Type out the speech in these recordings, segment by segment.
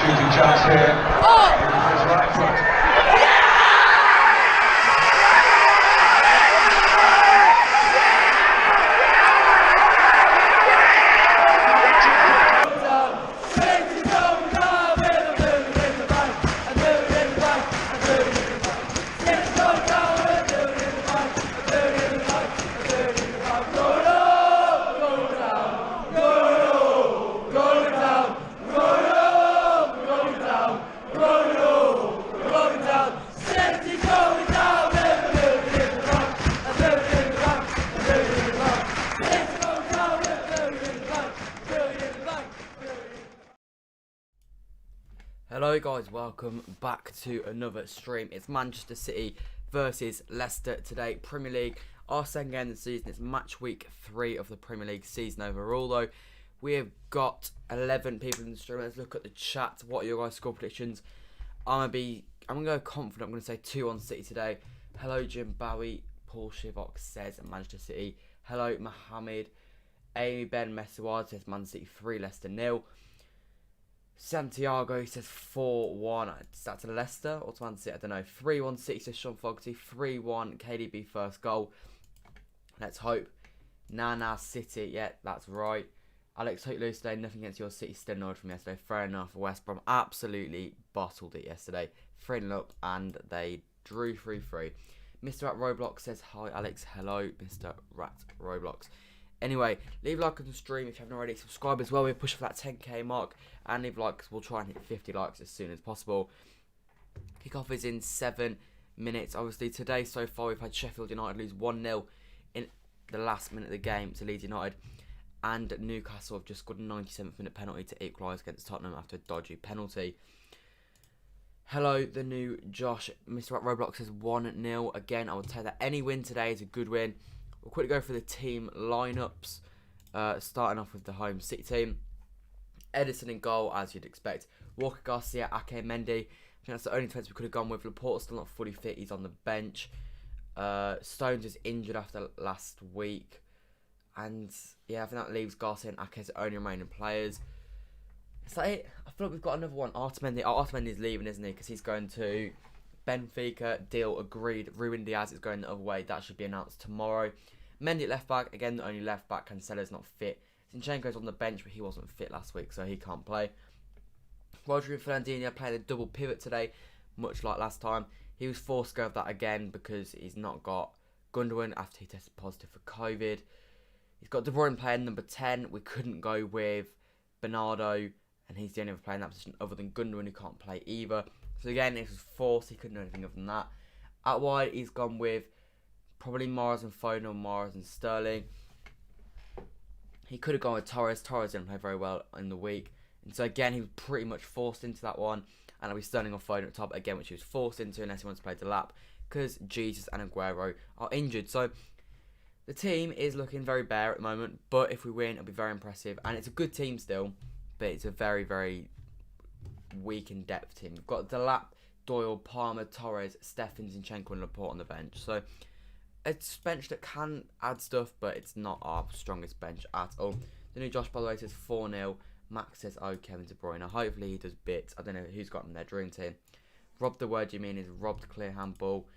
shooting chance here. His right foot. Hello guys, welcome back to another stream. It's Manchester City versus Leicester today, Premier League. Our second game of the season. It's match week 3 of the Premier League season overall though. We have got 11 people in the stream. Let's look at the chat. What are your guys' score predictions? I'm gonna go confident. I'm gonna say 2-1 City today. Hello Jim Bowie, Paul Shivok says Manchester City. Hello Mohammed. Amy Ben Messawad says Man City 3, Leicester 0. Santiago says 4-1. Is that to Leicester or to Man City? I don't know. 3-1 City says Sean Fogarty. 3-1 KDB first goal. Let's hope. Nana City. Yeah, that's right. Alex, hope you lose today. Nothing against your City still annoyed from yesterday. Fair enough. West Brom absolutely bottled it yesterday. 3-0 up and they drew 3-3. Mr. Rat Roblox says hi Alex. Hello Mr. Rat Roblox. Anyway, leave a like on the stream if you haven't already. Subscribe as well. We're pushing for that 10k mark. And leave likes. We'll try and hit 50 likes as soon as possible. Kickoff is in 7 minutes. Obviously, today so far we've had Sheffield United lose 1-0 in the last minute of the game to Leeds United. And Newcastle have just scored a 97th minute penalty to equalise against Tottenham after a dodgy penalty. Hello, the new Josh. Mr. Roblox says 1-0. Again, I would say that any win today is a good win. We'll quickly go through the team lineups, starting off with the home City team. Edison in goal, as you'd expect. Walker, Garcia, Ake, Mendy. I think that's the only defence we could have gone with. Laporte's still not fully fit. He's on the bench. Stones is injured after last week. And, yeah, I think that leaves Garcia and Ake as the only remaining players. Is that it? I feel like we've got another one. Artemendi. Oh, Artemendi's leaving, isn't he? Because he's going to Benfica. Deal agreed. Ruben Diaz is going the other way. That should be announced tomorrow. Mendy at left back, again the only left back. Cancelo's not fit. Zinchenko's on the bench, but he wasn't fit last week, so he can't play. Rodri and Fernandinho played a double pivot today, much like last time. He was forced to go with that again because he's not got Gundogan after he tested positive for COVID. He's got De Bruyne playing number 10. We couldn't go with Bernardo, and he's the only other player in that position other than Gundogan who can't play either. So again, it was forced. He couldn't do anything other than that. Out wide, he's gone with probably Mahrez and Foden or Mahrez and Sterling. He could have gone with Torres. Torres didn't play very well in the week. And so again, he was pretty much forced into that one. And it'll be Sterling or Foden at top again, which he was forced into unless he wants to play Delap. Because Jesus and Aguero are injured. So the team is looking very bare at the moment. But if we win, it'll be very impressive. And it's a good team still. But it's a very, very weak in depth team. We've got Delap, Doyle, Palmer, Torres, Steffen, Zinchenko and Laporte on the bench. So it's a bench that can add stuff, but it's not our strongest bench at all. The new Josh, by the way, says 4-0. Max says, oh, Kevin De Bruyne. Hopefully he does bits. I don't know who's got him in their dream team. Rob, the word you mean is robbed clear handball.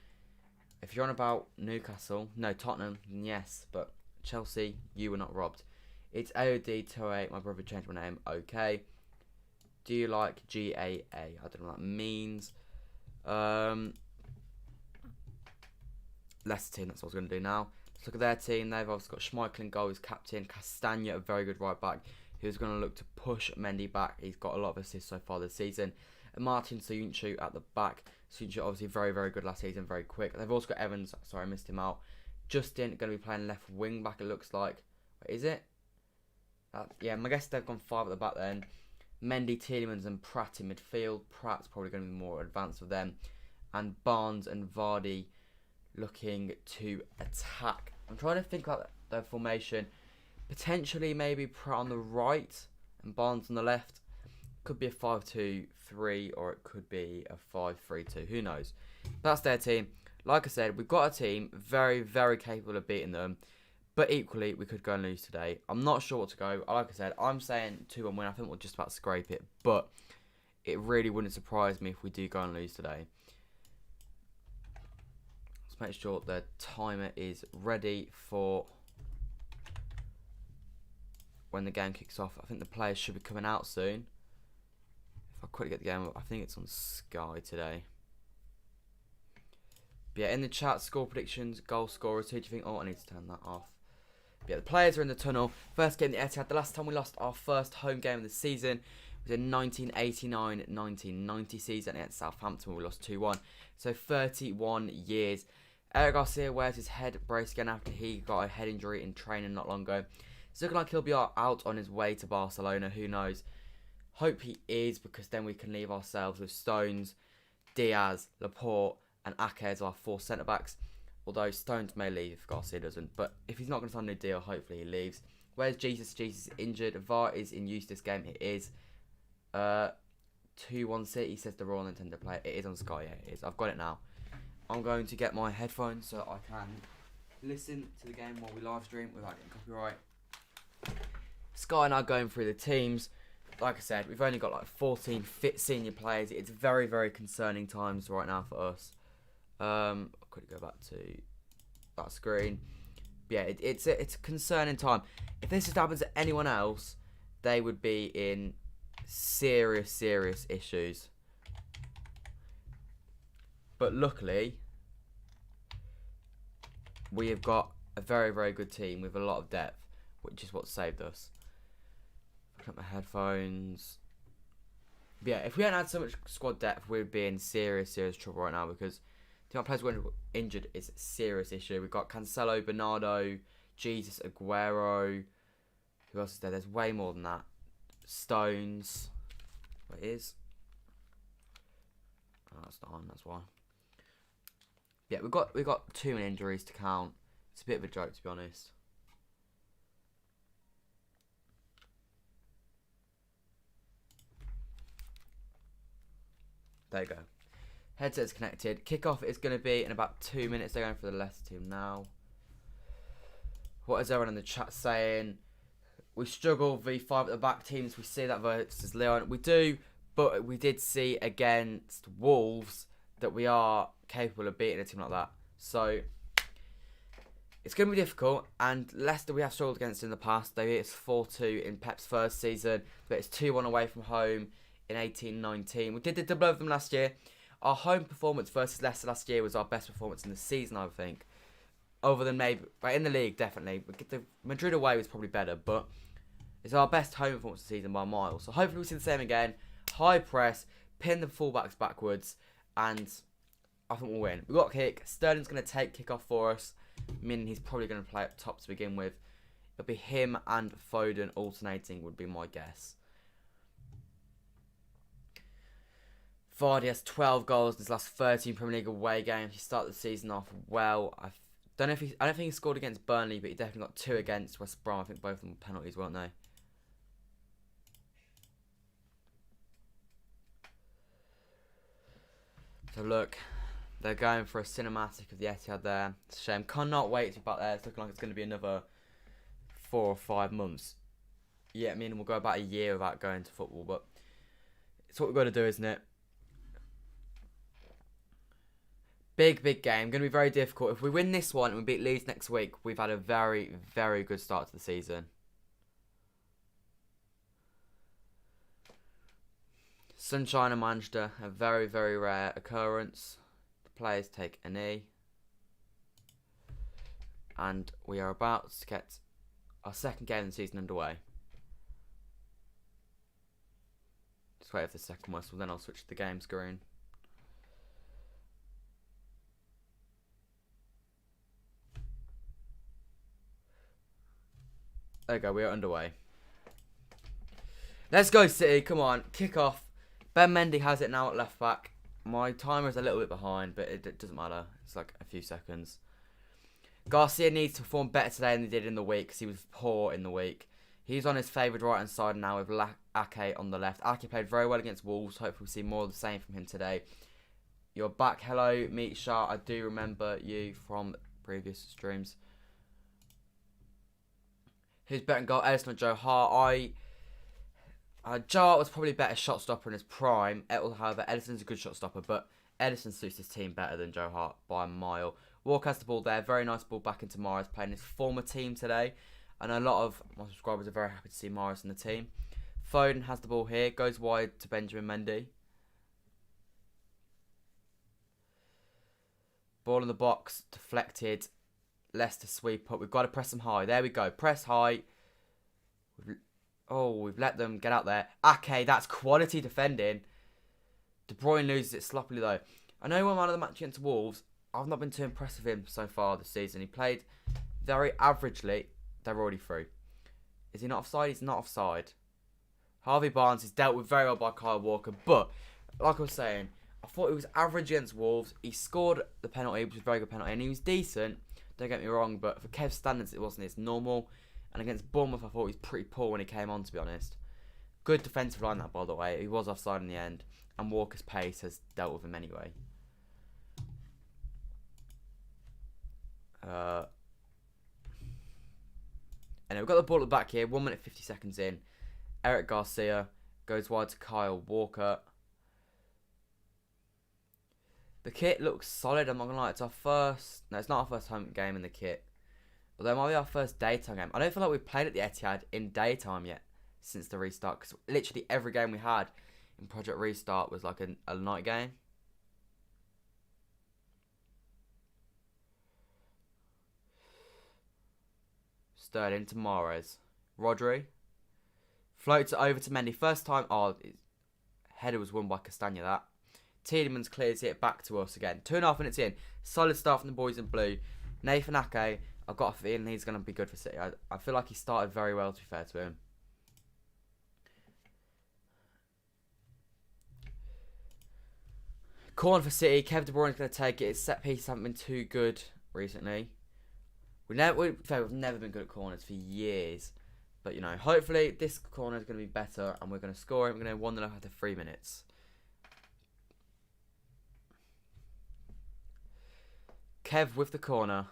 If you're on about Newcastle, no, Tottenham, then yes, but Chelsea, you were not robbed. It's AOD28. My brother changed my name. Okay. Do you like GAA? I don't know what that means. Leicester team, that's what I was going to do now. Let's look at their team. They've obviously got Schmeichel in goal as captain. Castagna, a very good right back, who's going to look to push Mendy back. He's got a lot of assists so far this season. And Martin Soyuncu at the back. Soyuncu obviously very, very good last season, very quick. They've also got Evans. Sorry, I missed him out. Justin going to be playing left wing back, it looks like. Wait, is it? Yeah, I guess they've gone 5 at the back then. Mendy, Tielemans and Pratt in midfield. Pratt's probably going to be more advanced with them. And Barnes and Vardy looking to attack. I'm trying to think about their formation. Potentially maybe Pratt on the right and Barnes on the left. Could be a 5-2-3 or it could be a 5-3-2. Who knows? That's their team. Like I said, we've got a team very, very capable of beating them. But equally, we could go and lose today. I'm not sure what to go. Like I said, I'm saying 2-1 win. I think we'll just about scrape it. But it really wouldn't surprise me if we do go and lose today. Let's make sure the timer is ready for when the game kicks off. I think the players should be coming out soon. If I quickly get the game up, I think it's on Sky today. But yeah, in the chat, score predictions, goal scorers. Who do you think? Oh, I need to turn that off. But yeah, the players are in the tunnel. First game, the Etihad. The last time we lost our first home game of the season was in 1989-1990 season against Southampton. We lost 2-1. So 31 years. Eric Garcia wears his head brace again after he got a head injury in training not long ago. It's looking like he'll be out on his way to Barcelona. Who knows? Hope he is, because then we can leave ourselves with Stones, Diaz, Laporte and Ake as our 4 centre-backs. Although Stones may leave if Garcia doesn't. But if he's not going to sign a new deal, hopefully he leaves. Where's Jesus? Jesus is injured. VAR is in use this game. It is 2-1 City, says the Royal Nintendo player. It is on Sky. Yeah, it is. I've got it now. I'm going to get my headphones so I can listen to the game while we live stream without getting copyright. Sky and I are going through the teams. Like I said, we've only got like 14 fit senior players. It's very, very concerning times right now for us. I'll quickly go back to that screen. Yeah, it's a concerning time. If this just happens to anyone else, they would be in serious, serious issues. But luckily, we have got a very, very good team with a lot of depth, which is what saved us. Put my headphones. But yeah, if we hadn't had so much squad depth, we'd be in serious, serious trouble right now, because the players who are injured is a serious issue. We've got Cancelo, Bernardo, Jesus, Aguero. Who else is there? There's way more than that. Stones. What is? Oh, that's not on. That's why. Yeah, we've got too many injuries to count. It's a bit of a joke, to be honest. There you go. Headset's connected. Kickoff is going to be in about 2 minutes. They're going for the Leicester team now. What is everyone in the chat saying? We struggle v5 at the back teams. We see that versus Leon. We do, but we did see against Wolves that we are capable of beating a team like that. So it's going to be difficult. And Leicester we have struggled against in the past. They beat us 4-2 in Pep's first season. But it's 2-1 away from home in 18-19. We did the double over them last year. Our home performance versus Leicester last year was our best performance in the season, I think. Other than maybe, but in the league, definitely. The Madrid away was probably better, but it's our best home performance of the season by a mile. So hopefully we'll see the same again. High press, pin the fullbacks backwards, and I think we'll win. We've got a kick. Sterling's going to take kickoff for us, meaning he's probably going to play up top to begin with. It'll be him and Foden alternating, would be my guess. Vardy has 12 goals in his last 13 Premier League away games. He started the season off well. I don't think he scored against Burnley, but he definitely got 2 against West Brom. I think both of them were penalties, weren't they? So look, they're going for a cinematic of the Etihad there. It's a shame. Cannot wait to be back there. It's looking like it's going to be another 4 or 5 months. Yeah, I mean, we'll go about a year without going to football, but it's what we've got to do, isn't it? Big, big game. Going to be very difficult. If we win this one and we beat Leeds next week, we've had a very, very good start to the season. Sunshine and Manchester, a very, very rare occurrence. The players take a knee. And we are about to get our second game of the season underway. Just wait for the second whistle, then I'll switch to the game screen. There we go, we are underway. Let's go, City. Come on, kick off. Ben Mendy has it now at left back. My timer is a little bit behind, but it doesn't matter. It's like a few seconds. Garcia needs to perform better today than he did in the week, because he was poor in the week. He's on his favoured right-hand side now with Ake on the left. Ake played very well against Wolves. Hopefully we'll see more of the same from him today. You're back. Hello, Meet Shah. I do remember you from previous streams. Who's better in goal, Ederson or Joe Hart? Joe Hart was probably a better shot stopper in his prime. However, Edison's a good shot stopper, but Edison suits his team better than Joe Hart by a mile. Walker has the ball there. Very nice ball back into Mahrez, playing his former team today. And a lot of my subscribers are very happy to see Mahrez in the team. Foden has the ball here. Goes wide to Benjamin Mendy. Ball in the box. Deflected. Leicester sweep up. We've got to press them high. There we go. Press high. We've let them get out there. Okay, that's quality defending. De Bruyne loses it sloppily though. I know he won man of the match against Wolves. I've not been too impressed with him so far this season. He played very averagely. They're already through. Is he not offside? He's not offside. Harvey Barnes is dealt with very well by Kyle Walker. But, like I was saying, I thought he was average against Wolves. He scored the penalty, which was a very good penalty. And he was decent. Don't get me wrong. But for Kev's standards, it wasn't his normal. And against Bournemouth, I thought he was pretty poor when he came on, to be honest. Good defensive line, that, by the way. He was offside in the end. And Walker's pace has dealt with him anyway. And we've got the ball at the back here. 1 minute 50 seconds in. Eric Garcia goes wide to Kyle Walker. The kit looks solid, I'm not going to lie. It's our first... No, it's not our first home game in the kit. Although it might be our first daytime game. I don't feel like we've played at the Etihad in daytime yet since the restart. Because literally every game we had in Project Restart was like a night game. Sterling to Mahrez. Rodri. Floats it over to Mendy. First time. Oh, header was won by Castagna, that. Tielemans clears it back to us again. 2.5 minutes in. Solid start from the boys in blue. Nathan Ake. I've got a feeling he's going to be good for City. I feel like he started very well, to be fair to him. Corner for City. Kevin De Bruyne's going to take it. His set pieces haven't been too good recently. We've never been good at corners for years. But, you know, hopefully this corner is going to be better and we're going to score it. We're going to 1-0 after 3 minutes. Kev with the corner.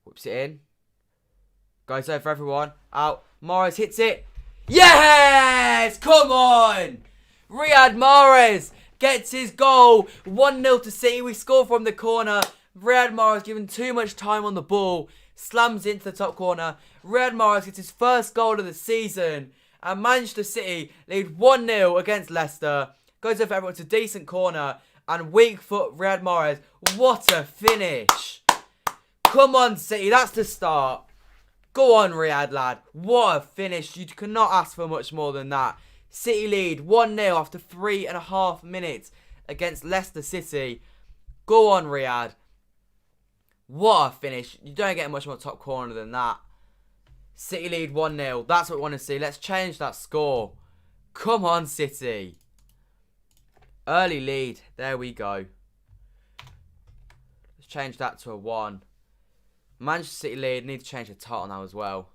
Whips it in. Goes over everyone. Out. Mahrez hits it. Yes! Come on! Riyad Mahrez gets his goal. 1-0 to City. We score from the corner. Riyad Mahrez given too much time on the ball. Slams into the top corner. Riyad Mahrez gets his first goal of the season. And Manchester City lead 1-0 against Leicester. Goes over everyone. It's a decent corner. And weak foot Riyad Mahrez. What a finish. Come on, City. That's the start. Go on, Riyad, lad. What a finish. You cannot ask for much more than that. City lead 1-0 after 3.5 minutes against Leicester City. Go on, Riyad. What a finish. You don't get much more top corner than that. City lead 1-0. That's what we want to see. Let's change that score. Come on, City. Early lead. There we go. Let's change that to a 1. Manchester City lead. Need to change the title now as well.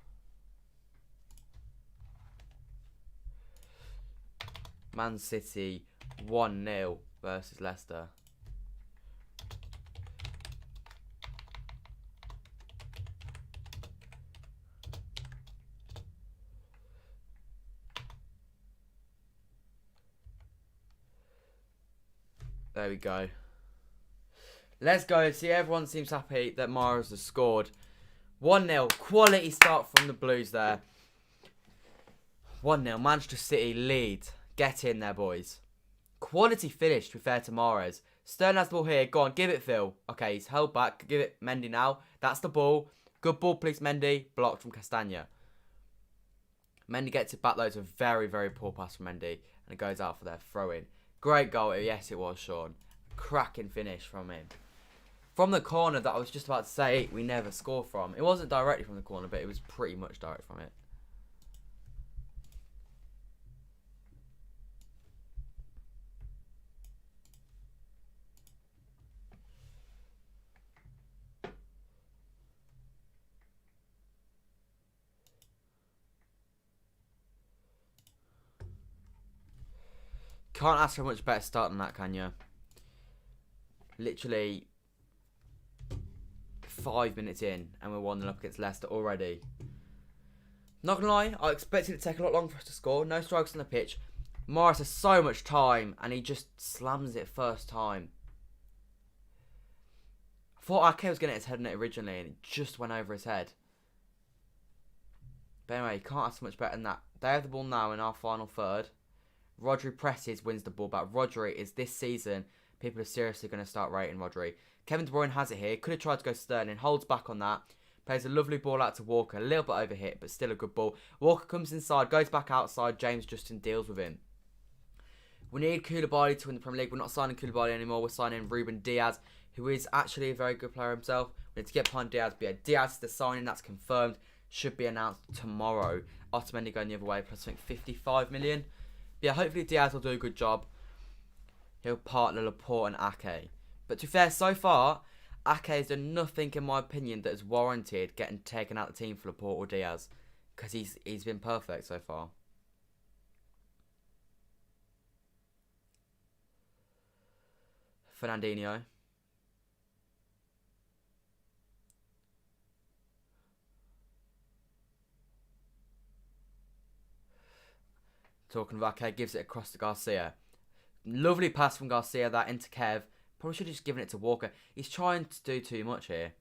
Man City 1-0 versus Leicester. There we go. Let's go. See, everyone seems happy that Mahrez has scored. 1-0. Quality start from the Blues there. 1-0. Manchester City lead. Get in there, boys. Quality finish, to be fair to Mahrez. Sterling has the ball here. Go on, give it, Phil. Okay, he's held back. Give it Mendy now. That's the ball. Good ball, please, Mendy. Blocked from Castagna. Mendy gets it back, though. It's a very, very poor pass from Mendy. And it goes out for their throw-in. Great goal. Yes, it was, Sean. Cracking finish from him. From the corner that I was just about to say we never score from. It wasn't directly from the corner, but it was pretty much direct from it. Can't ask for a much better start than that, can you? Literally 5 minutes in and we're 1-0 up against Leicester already. Not gonna lie, I expected it to take a lot longer for us to score. No strikes on the pitch. Mahrez has so much time, and he just slams it first time. I thought Ake was going to hit his head on it originally, and it just went over his head. But anyway, you can't ask much better than that. They have the ball now in our final third. Rodri presses, wins the ball back. Rodri is this season, people are seriously going to start rating Rodri. Kevin De Bruyne has it here. Could have tried to go Sterling. Holds back on that. Plays a lovely ball out to Walker. A little bit overhit, but still a good ball. Walker comes inside, goes back outside. James Justin deals with him. We need Koulibaly to win the Premier League. We're not signing Koulibaly anymore. We're signing Ruben Diaz, who is actually a very good player himself. We need to get behind Diaz. But yeah, Diaz is the signing. That's confirmed. Should be announced tomorrow. Otamendi going the other way, plus I think 55 million. But yeah, hopefully Diaz will do a good job. He'll partner Laporte and Ake. But to be fair, so far, Ake has done nothing, in my opinion, that has warranted getting taken out of the team for Laporte or Diaz. Because he's been perfect so far. Fernandinho. Talking about Ake, gives it across to Garcia. Lovely pass from Garcia, that into Kev. Probably should have just given it to Walker. He's trying to do too much here.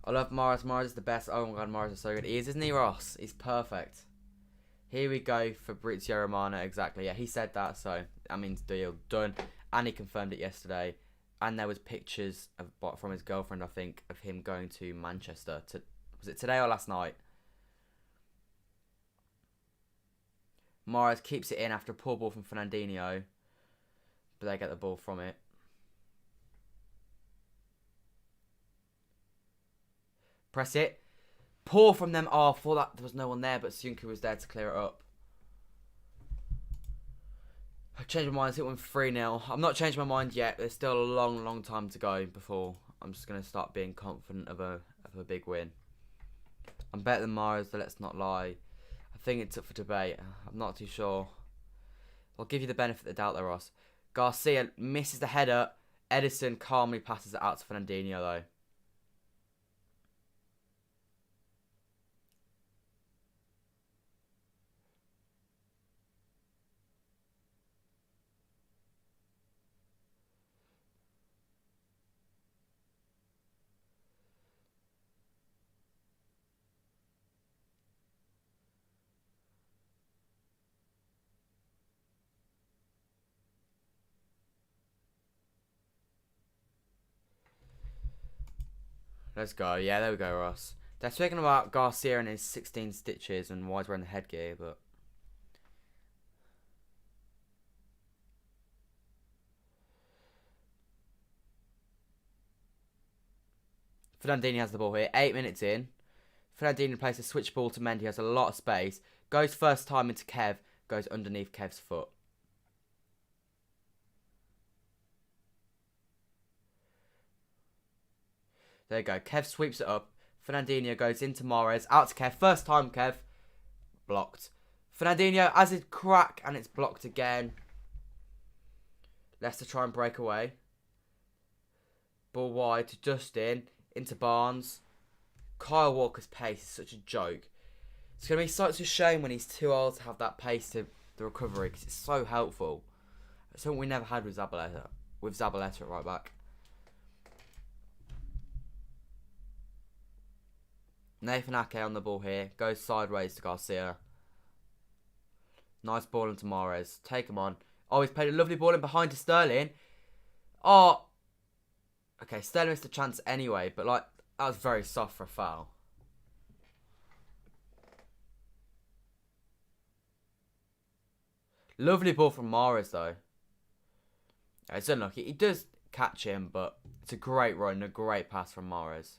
I love Mahrez. Mahrez is the best. Oh my god, Mahrez is so good. He is, isn't he, Ross? He's perfect. Here we go, Fabrizio Romano. Exactly. Yeah, he said that, so that means deal done. And he confirmed it yesterday. And there was pictures from his girlfriend, I think, of him going to Manchester. Was it today or last night? Mahrez keeps it in after a poor ball from Fernandinho. But they get the ball from it. Press it. Poor from them. Oh, for that there was no one there, but Sunku was there to clear it up. I changed my mind. It went 3-0. I'm not changing my mind yet. There's still a long, long time to go before I'm just going to start being confident of a big win. I'm better than Mahrez, so let's not lie. I think it's up for debate. I'm not too sure. I'll give you the benefit of the doubt there, Ross. Garcia misses the header. Edison calmly passes it out to Fernandinho, though. Let's go. Yeah, there we go, Ross. They're speaking about Garcia and his 16 stitches and why he's wearing the headgear, but... Fernandinho has the ball here. 8 minutes in. Fernandinho plays a switch ball to Mendy. Has a lot of space. Goes first time into Kev. Goes underneath Kev's foot. There you go. Kev sweeps it up. Fernandinho goes into Mahrez. Out to Kev. First time, Kev. Blocked. Fernandinho has his crack and it's blocked again. Leicester try and break away. Ball wide to Justin. Into Barnes. Kyle Walker's pace is such a joke. It's going to be such a shame when he's too old to have that pace to the recovery because it's so helpful. It's something we never had with Zabaleta. With Zabaleta at right back. Nathan Ake on the ball here. Goes sideways to Garcia. Nice ball into Mahrez. Take him on. Oh, he's played a lovely ball in behind to Sterling. Oh. Okay, Sterling missed a chance anyway, but like that was very soft for a foul. Lovely ball from Mahrez though. It's unlucky. He does catch him, but it's a great run, a great pass from Mahrez.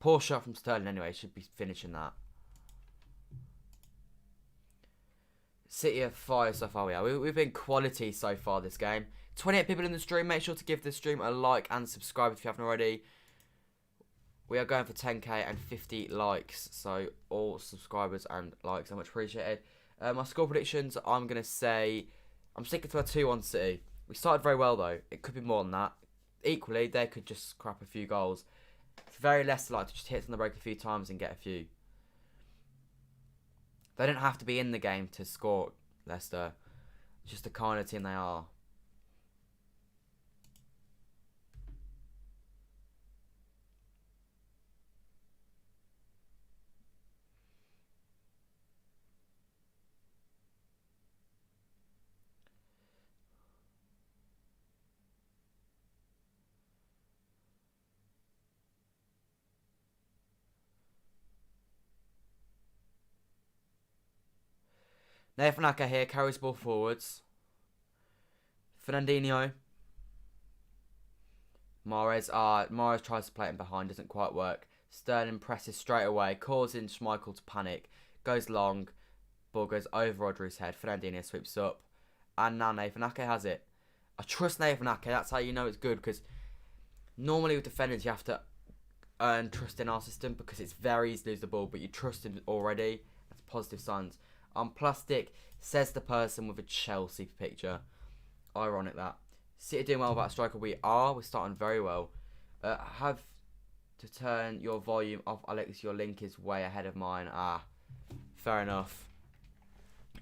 Poor shot from Sterling anyway. Should be finishing that. City are fire so far. We've been quality so far this game. 28 people in the stream. Make sure to give this stream a like and subscribe if you haven't already. We are going for 10k and 50 likes. So all subscribers and likes are much appreciated. My score predictions, I'm going to say... I'm sticking to a 2-1 City. We started very well though. It could be more than that. Equally, they could just scrap a few goals. It's very Leicester-like to just hit on the break a few times and get a few. They don't have to be in the game to score, Leicester. It's just the kind of team they are. Nathan Ake here, carries the ball forwards. Fernandinho. Mahrez tries to play it in behind, doesn't quite work. Sterling presses straight away, causing Schmeichel to panic. Goes long, ball goes over Rodri's head. Fernandinho sweeps up. And now Nathan Ake has it. I trust Nathan Ake, that's how you know it's good, because normally with defenders you have to earn trust in our system because it's very easy to lose the ball, but you trust him already. That's positive signs. On plastic, says the person with a Chelsea picture. Ironic that. City doing well without a striker. We're starting very well. Have to turn your volume off, Alex. Your link is way ahead of mine. Fair enough.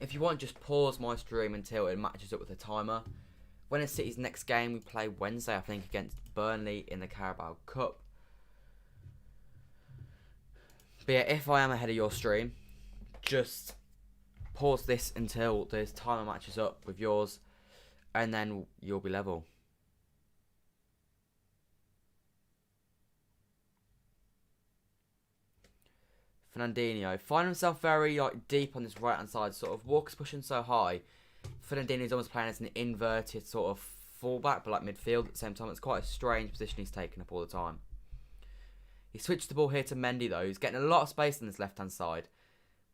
If you want, just pause my stream until it matches up with the timer. When is City's next game? We play Wednesday, I think, against Burnley in the Carabao Cup. But yeah, if I am ahead of your stream, just pause this until this timer matches up with yours, and then you'll be level. Fernandinho find himself very deep on this right hand side. Sort of Walker's pushing so high. Fernandinho's almost playing as an inverted sort of fullback, but like midfield at the same time. It's quite a strange position he's taking up all the time. He switched the ball here to Mendy though. He's getting a lot of space on this left hand side.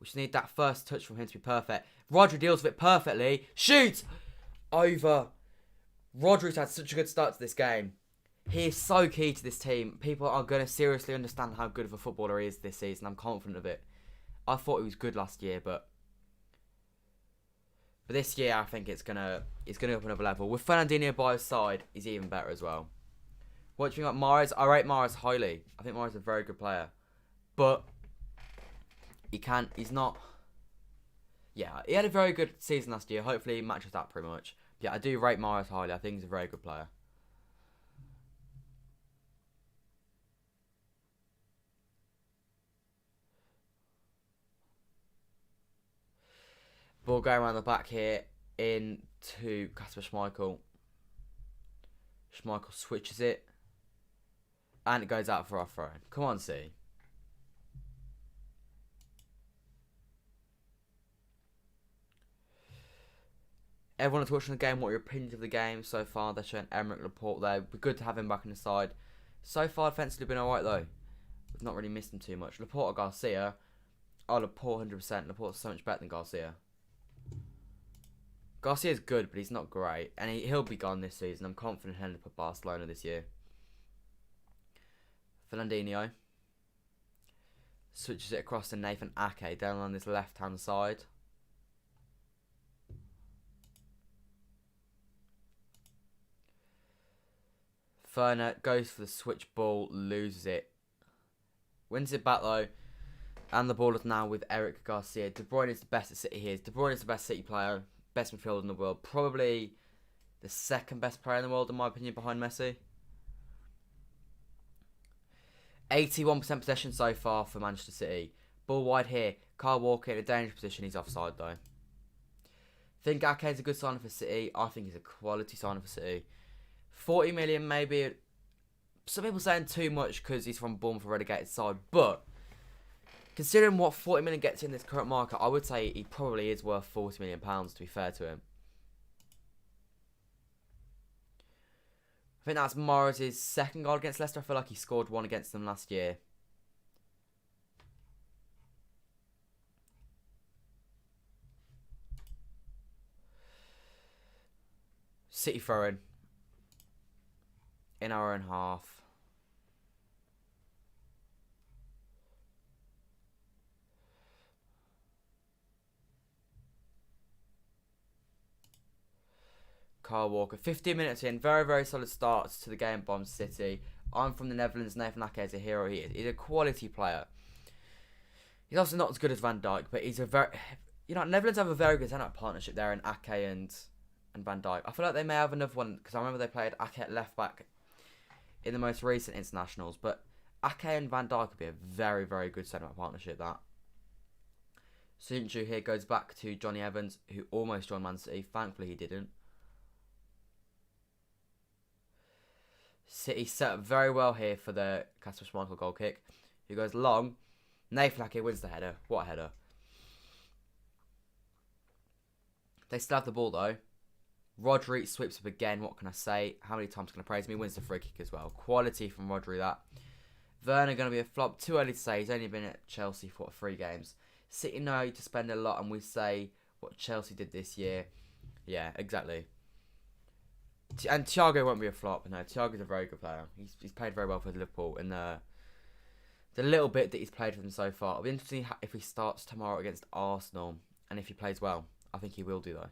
We just need that first touch from him to be perfect. Rodri deals with it perfectly. Shoots! Over. Rodri's had such a good start to this game. He is so key to this team. People are going to seriously understand how good of a footballer he is this season. I'm confident of it. I thought he was good last year, but this year I think it's gonna up another level. With Fernandinho by his side, he's even better as well. What do you think about Mahrez? I rate Mahrez highly. I think Mahrez is a very good player, but he's not. Yeah, he had a very good season last year. Hopefully he matches that pretty much. But yeah, I do rate Mahrez highly. I think he's a very good player. Ball going around the back here into Kasper Schmeichel. Schmeichel switches it. And it goes out for our throw. Come on, C. Everyone that's watching the game, what are your opinions of the game so far? They're showing Emerick Laporte there. It'd be good to have him back on the side. So far, defensively been alright though. We've not really missed him too much. Laporte or Garcia? Oh, Laporte 100%. Laporte's so much better than Garcia. Garcia's good, but he's not great. And he'll be gone this season. I'm confident he'll end up at Barcelona this year. Fernandinho. Switches it across to Nathan Ake down on this left-hand side. Ferner goes for the switch ball, loses it. Wins it back though. And the ball is now with Eric Garcia. De Bruyne is the best at City here. De Bruyne is the best City player. Best midfielder in the world. Probably the second best player in the world, in my opinion, behind Messi. 81% possession so far for Manchester City. Ball wide here. Kyle Walker in a dangerous position. He's offside though. Think Ake is a good signing for City. I think he's a quality signing for City. 40 million maybe. Some people saying too much because he's from Bournemouth, a relegated side. But considering what 40 million gets in this current market, I would say he probably is worth 40 million pounds, to be fair to him. I think that's Mahrez' second goal against Leicester. I feel like he scored one against them last year. City throwing in our own half. Kyle Walker, 15 minutes in, very, very solid starts to the game by City. I'm from the Netherlands. Nathan Ake is a hero. He's a quality player. He's also not as good as Van Dijk, but he's a very... Netherlands have a very good centre partnership there in Ake and Van Dijk. I feel like they may have another one, because I remember they played Ake at left back in the most recent internationals, but Ake and Van Dijk would be a very, very good centre partnership, that. Sunju here goes back to Johnny Evans, who almost joined Man City. Thankfully, he didn't. City set up very well here for the Kasper Schmeichel goal kick. He goes long. Nathan Ake wins the header. What a header. They still have the ball, though. Rodri sweeps up again. What can I say? How many times can I praise him? He wins the free kick as well. Quality from Rodri, that. Werner going to be a flop. Too early to say. He's only been at Chelsea for 3 games. City know to spend a lot, and we say what Chelsea did this year. Yeah, exactly. And Thiago won't be a flop. No, Thiago's a very good player. He's played very well for Liverpool in the little bit that he's played for them so far. It'll be interesting if he starts tomorrow against Arsenal, and if he plays well. I think he will do, though.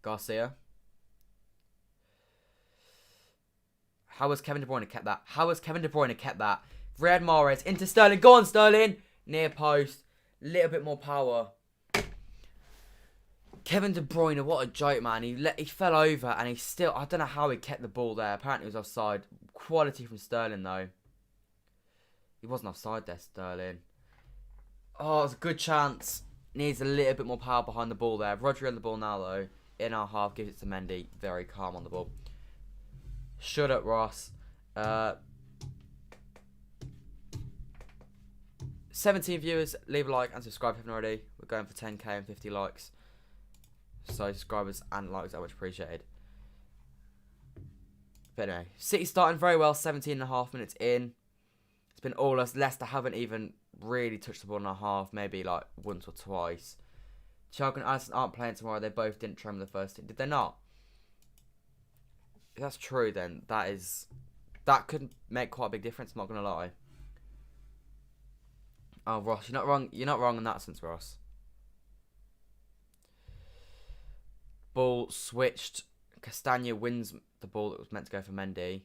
Garcia. How has Kevin De Bruyne kept that? Riyad Mahrez into Sterling. Go on, Sterling. Near post. Little bit more power. Kevin De Bruyne, what a joke, man. He fell over and he still... I don't know how he kept the ball there. Apparently it was offside. Quality from Sterling, though. He wasn't offside there, Sterling. Oh, it's a good chance. Needs a little bit more power behind the ball there. Rodri on the ball now, though. In our half, gives it to Mendy. Very calm on the ball. Shut up, Ross. 17 viewers. Leave a like and subscribe if you haven't already. We're going for 10k and 50 likes. So subscribers and likes are much appreciated. But anyway, City starting very well. 17.5 minutes in. It's been all us. Leicester haven't even really touched the ball in a half. Maybe like once or twice. Thiago and Maddison aren't playing tomorrow. They both didn't trim the first team. Did they not? If that's true, then that could make quite a big difference. I'm not gonna lie. Oh, Ross, you're not wrong. You're not wrong in that sense, Ross. Ball switched. Castagna wins the ball that was meant to go for Mendy.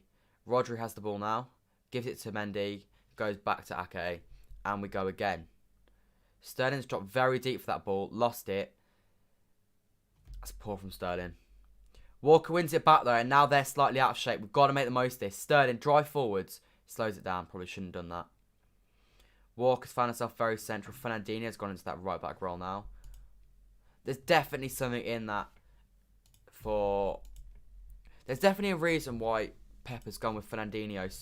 Rodri has the ball now. Gives it to Mendy. Goes back to Ake. And we go again. Sterling's dropped very deep for that ball. Lost it. That's poor from Sterling. Walker wins it back though. And now they're slightly out of shape. We've got to make the most of this. Sterling, drive forwards. Slows it down. Probably shouldn't have done that. Walker's found himself very central. Fernandinho's gone into that right back role now. There's definitely something in that there's definitely a reason why Pep has gone with Fernandinho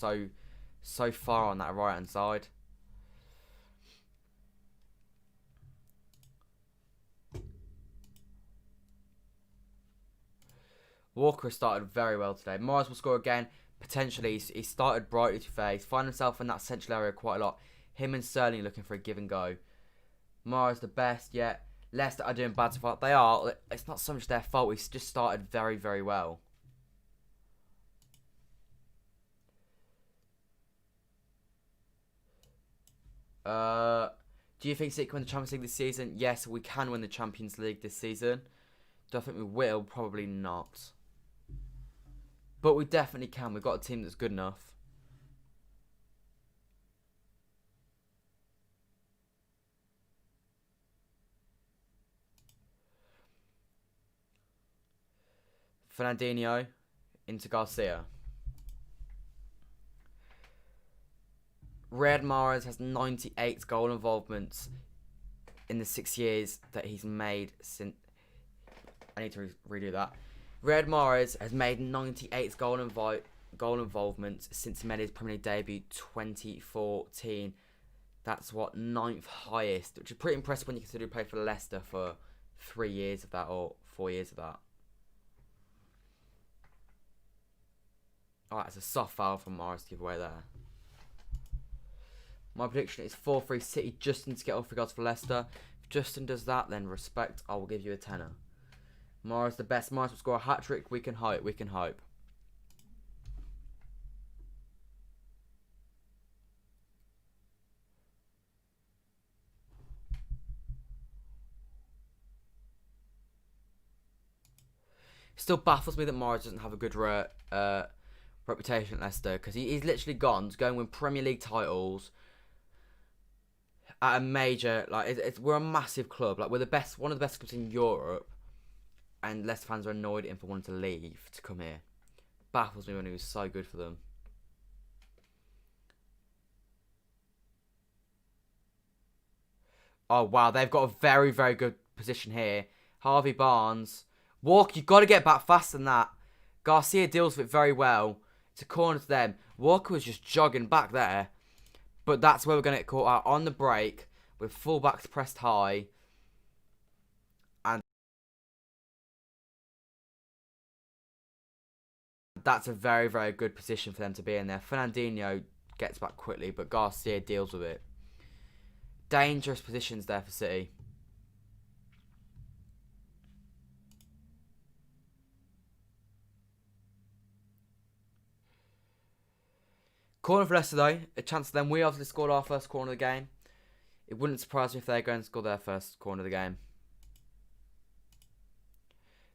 so far on that right hand side. Walker started very well today. Mahrez will score again. Potentially, he started brightly to face. Find himself in that central area quite a lot. Him and Sterling looking for a give and go. Mahrez the best yet. Leicester are doing bad so far. They are. It's not so much their fault. He's just started very, very well. Do you think City can win the Champions League this season? Yes, we can win the Champions League this season. Do I think we will? Probably not. But we definitely can. We've got a team that's good enough. Fernandinho into Garcia. Riyad Mahrez has 98 goal involvements in the 6 years that he's made since... I need to redo that. Riyad Mahrez has made 98 goal involvements since he made his Premier League debut 2014. That's what, 9th highest, which is pretty impressive when you consider he played for Leicester for 3 years of that, or 4 years of that. Alright, it's a soft foul from Mahrez to give away there. My prediction is 4-3 City. Justin to get off regards for Leicester. If Justin does that, then respect. I will give you a tenner. Mahrez the best. Mahrez will score a hat-trick. We can hope. We can hope. Still baffles me that Mahrez doesn't have a good reputation at Leicester, because he's literally gone to go and win Premier League titles at a major, like, we're a massive club, like, we're one of the best clubs in Europe, and Leicester fans are annoyed at him for wanting to leave to come here. Baffles me when he was so good for them. Oh wow, they've got a very, very good position here. Harvey Barnes. Walker, you've got to get back faster than that. Garcia deals with it very well. It's a corner to them. Walker was just jogging back there. But that's where we're going to get caught out on the break with fullbacks pressed high. And that's a very, very good position for them to be in there. Fernandinho gets back quickly, but Garcia deals with it. Dangerous positions there for City. Corner for Leicester though, a chance for them. We obviously scored our first corner of the game. It wouldn't surprise me if they're going to score their first corner of the game.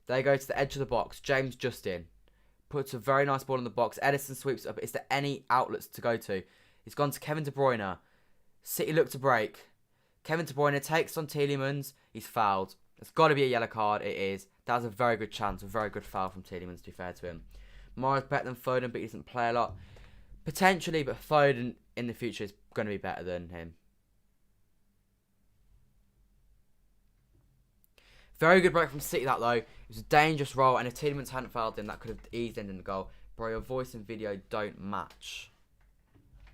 They go to the edge of the box. James Justin puts a very nice ball in the box. Edison sweeps up. Is there any outlets to go to? He's gone to Kevin De Bruyne. City look to break. Kevin De Bruyne takes on Tielemans. He's fouled. It's got to be a yellow card. It is. That was a very good chance. A very good foul from Tielemans, to be fair to him. Mahrez better than Foden, but he doesn't play a lot. Potentially, but Foden in the future is going to be better than him. Very good break from City, that though. It was a dangerous roll, and if Tielemans hadn't fouled him, that could have eased ended the goal. Bro, your voice and video don't match.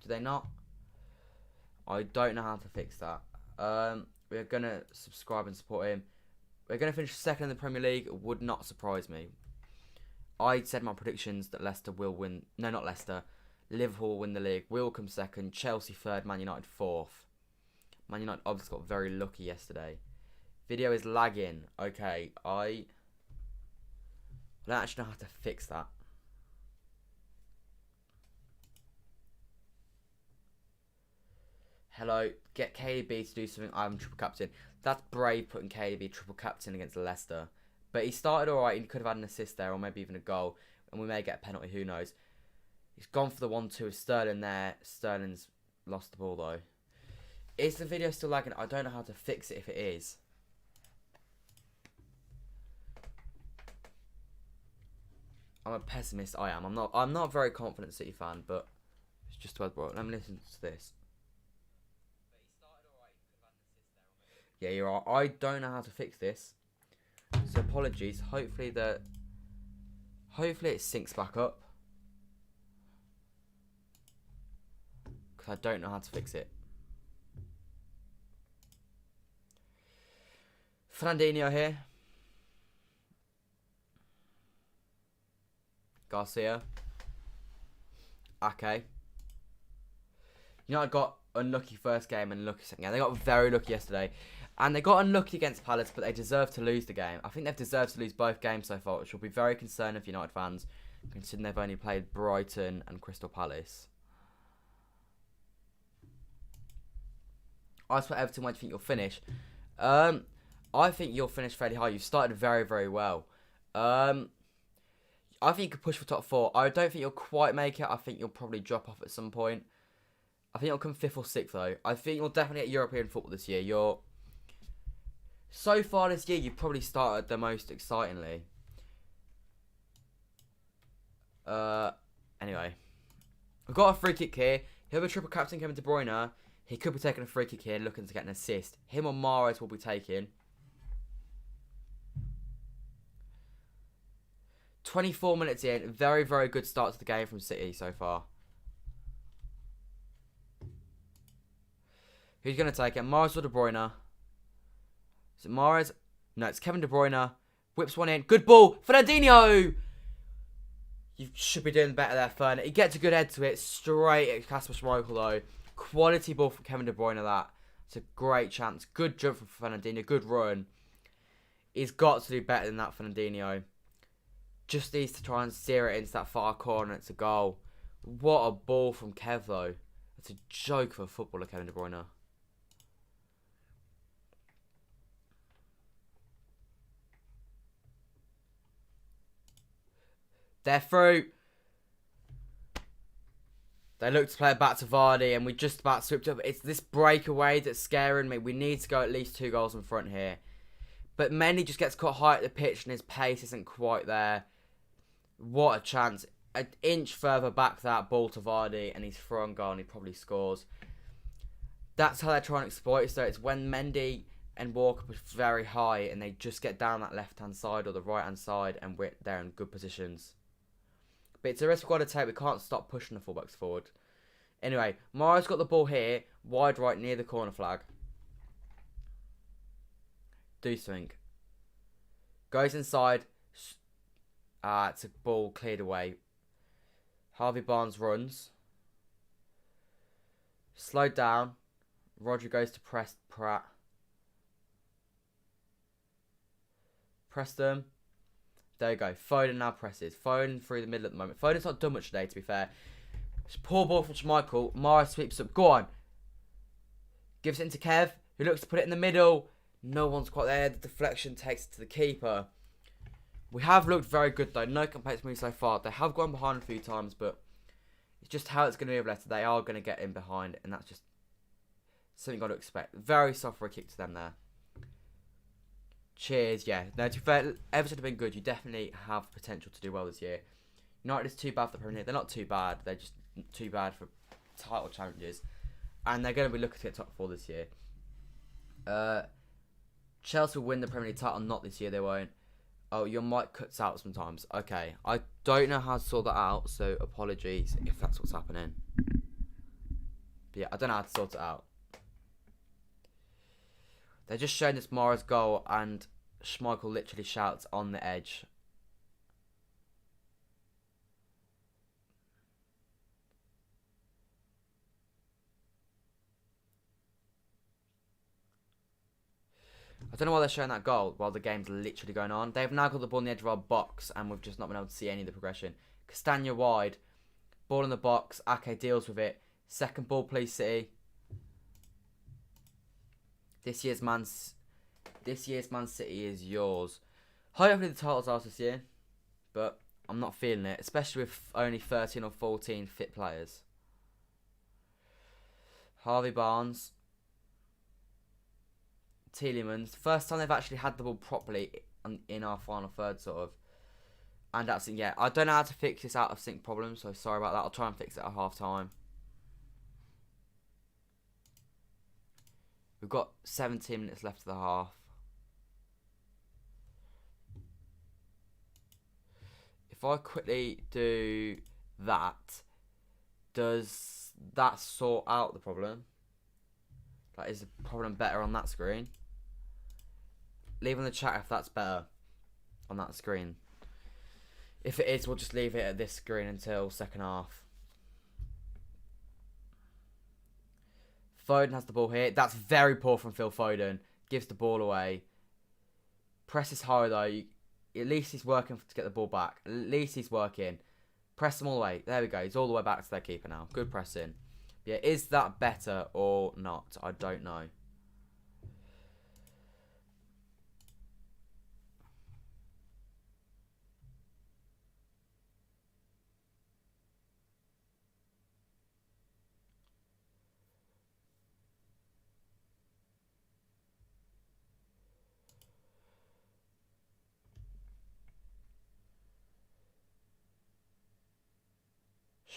Do they not? I don't know how to fix that. We're going to subscribe and support him. We're going to finish second in the Premier League. It would not surprise me. I said my predictions that Leicester will win. No, not Leicester. Liverpool will win the league. We'll come second. Chelsea third. Man United fourth. Man United obviously got very lucky yesterday. Video is lagging. Okay, I don't actually know how to fix that. Hello, get KDB to do something. I'm triple captain. That's brave putting KDB triple captain against Leicester. But he started alright. He could have had an assist there or maybe even a goal. And we may get a penalty, who knows. He's gone for the 1-2 with Sterling there. Sterling's lost the ball though. Is the video still lagging? I don't know how to fix it if it is. I'm a pessimist, I am. I'm not a very confident City fan, but it's just about bro. Let me listen to this. Yeah, you're right. I don't know how to fix this. So apologies. Hopefully it syncs back up. Because I don't know how to fix it. Fernandinho here. Garcia. Ake. United got unlucky first game and lucky second game. They got very lucky yesterday. And they got unlucky against Palace, but they deserve to lose the game. I think they've deserved to lose both games so far, which will be very concerning for United fans, considering they've only played Brighton and Crystal Palace. As for Everton, where do you think you'll finish? I think you'll finish fairly high. You've started very, very well. I think you could push for top 4. I don't think you'll quite make it. I think you'll probably drop off at some point. I think you'll come 5th or 6th, though. I think you'll definitely get European football this year. So far this year, you've probably started the most excitingly. Anyway. We've got a free kick here. He'll be triple captain Kevin De Bruyne. He could be taking a free kick here, looking to get an assist. Him or Mahrez will be taking. 24 minutes in. Very, very good start to the game from City so far. Who's going to take it? Mahrez or De Bruyne? Is it Mahrez? No, it's Kevin De Bruyne. Whips one in. Good ball. Fernandinho! You should be doing better there, Fern. He gets a good head to it. Straight at Kasper Schmeichel, though. Quality ball from Kevin De Bruyne, that. It's a great chance. Good jump from Fernandinho. Good run. He's got to do better than that, Fernandinho. Just needs to try and steer it into that far corner. It's a goal. What a ball from Kev, though. It's a joke for a footballer, Kevin De Bruyne. They're through. They look to play it back to Vardy, and we just about swept up. It's this breakaway that's scaring me. We need to go at least 2 goals in front here. But Mendy just gets caught high at the pitch, and his pace isn't quite there. What a chance. An inch further back that ball to Vardy, and he's through on goal, and he probably scores. That's how they're trying to exploit it. So it's when Mendy and Walker push very high, and they just get down that left-hand side or the right-hand side, and they're in good positions. But it's a risk we've got to take. We can't stop pushing the fullbacks forward. Anyway, Mahrez got the ball here, wide right near the corner flag. Do something. Goes inside. It's a ball cleared away. Harvey Barnes runs. Slowed down. Roger goes to press Pratt. Press them. There you go. Foden now presses. Foden through the middle at the moment. Foden's not done much today, to be fair. It's a poor ball from Schmeichel. Mahrez sweeps up. Go on. Gives it into Kev, who looks to put it in the middle. No one's quite there. The deflection takes it to the keeper. We have looked very good, though. No complaints from me so far. They have gone behind a few times, but it's just how it's going to be with Leicester. They are going to get in behind, and that's just something you've got to expect. Very soft for a kick to them there. Cheers, yeah. No, to be fair, Everton have been good. You definitely have potential to do well this year. United is too bad for the Premier League. They're not too bad. They're just too bad for title challenges. And they're going to be looking to get top 4 this year. Chelsea will win the Premier League title. Not this year, they won't. Oh, your mic cuts out sometimes. Okay. I don't know how to sort that out, so apologies if that's what's happening. But yeah, I don't know how to sort it out. They're just showing this Mahrez goal, and Schmeichel literally shouts on the edge. I don't know why they're showing that goal while the game's literally going on. They've now got the ball on the edge of our box, and we've just not been able to see any of the progression. Castagna wide. Ball in the box. Ake deals with it. Second ball, please, City. This year's Man City is yours. Hopefully the title's ours this year, but I'm not feeling it, especially with only 13 or 14 fit players. Harvey Barnes. Tielemans. First time they've actually had the ball properly in our final third, sort of. And that's it, yeah. I don't know how to fix this out of sync problem, so sorry about that. I'll try and fix it at half time. We've got 17 minutes left of the half. If I quickly do that, does that sort out the problem? Like, is the problem better on that screen? Leave in the chat if that's better on that screen. If it is, we'll just leave it at this screen until second half. Foden has the ball here. That's very poor from Phil Foden. Gives the ball away. Presses high though. At least he's working to get the ball back. At least he's working. Press them all the way. There we go. He's all the way back to their keeper now. Good pressing. Yeah, is that better or not? I don't know.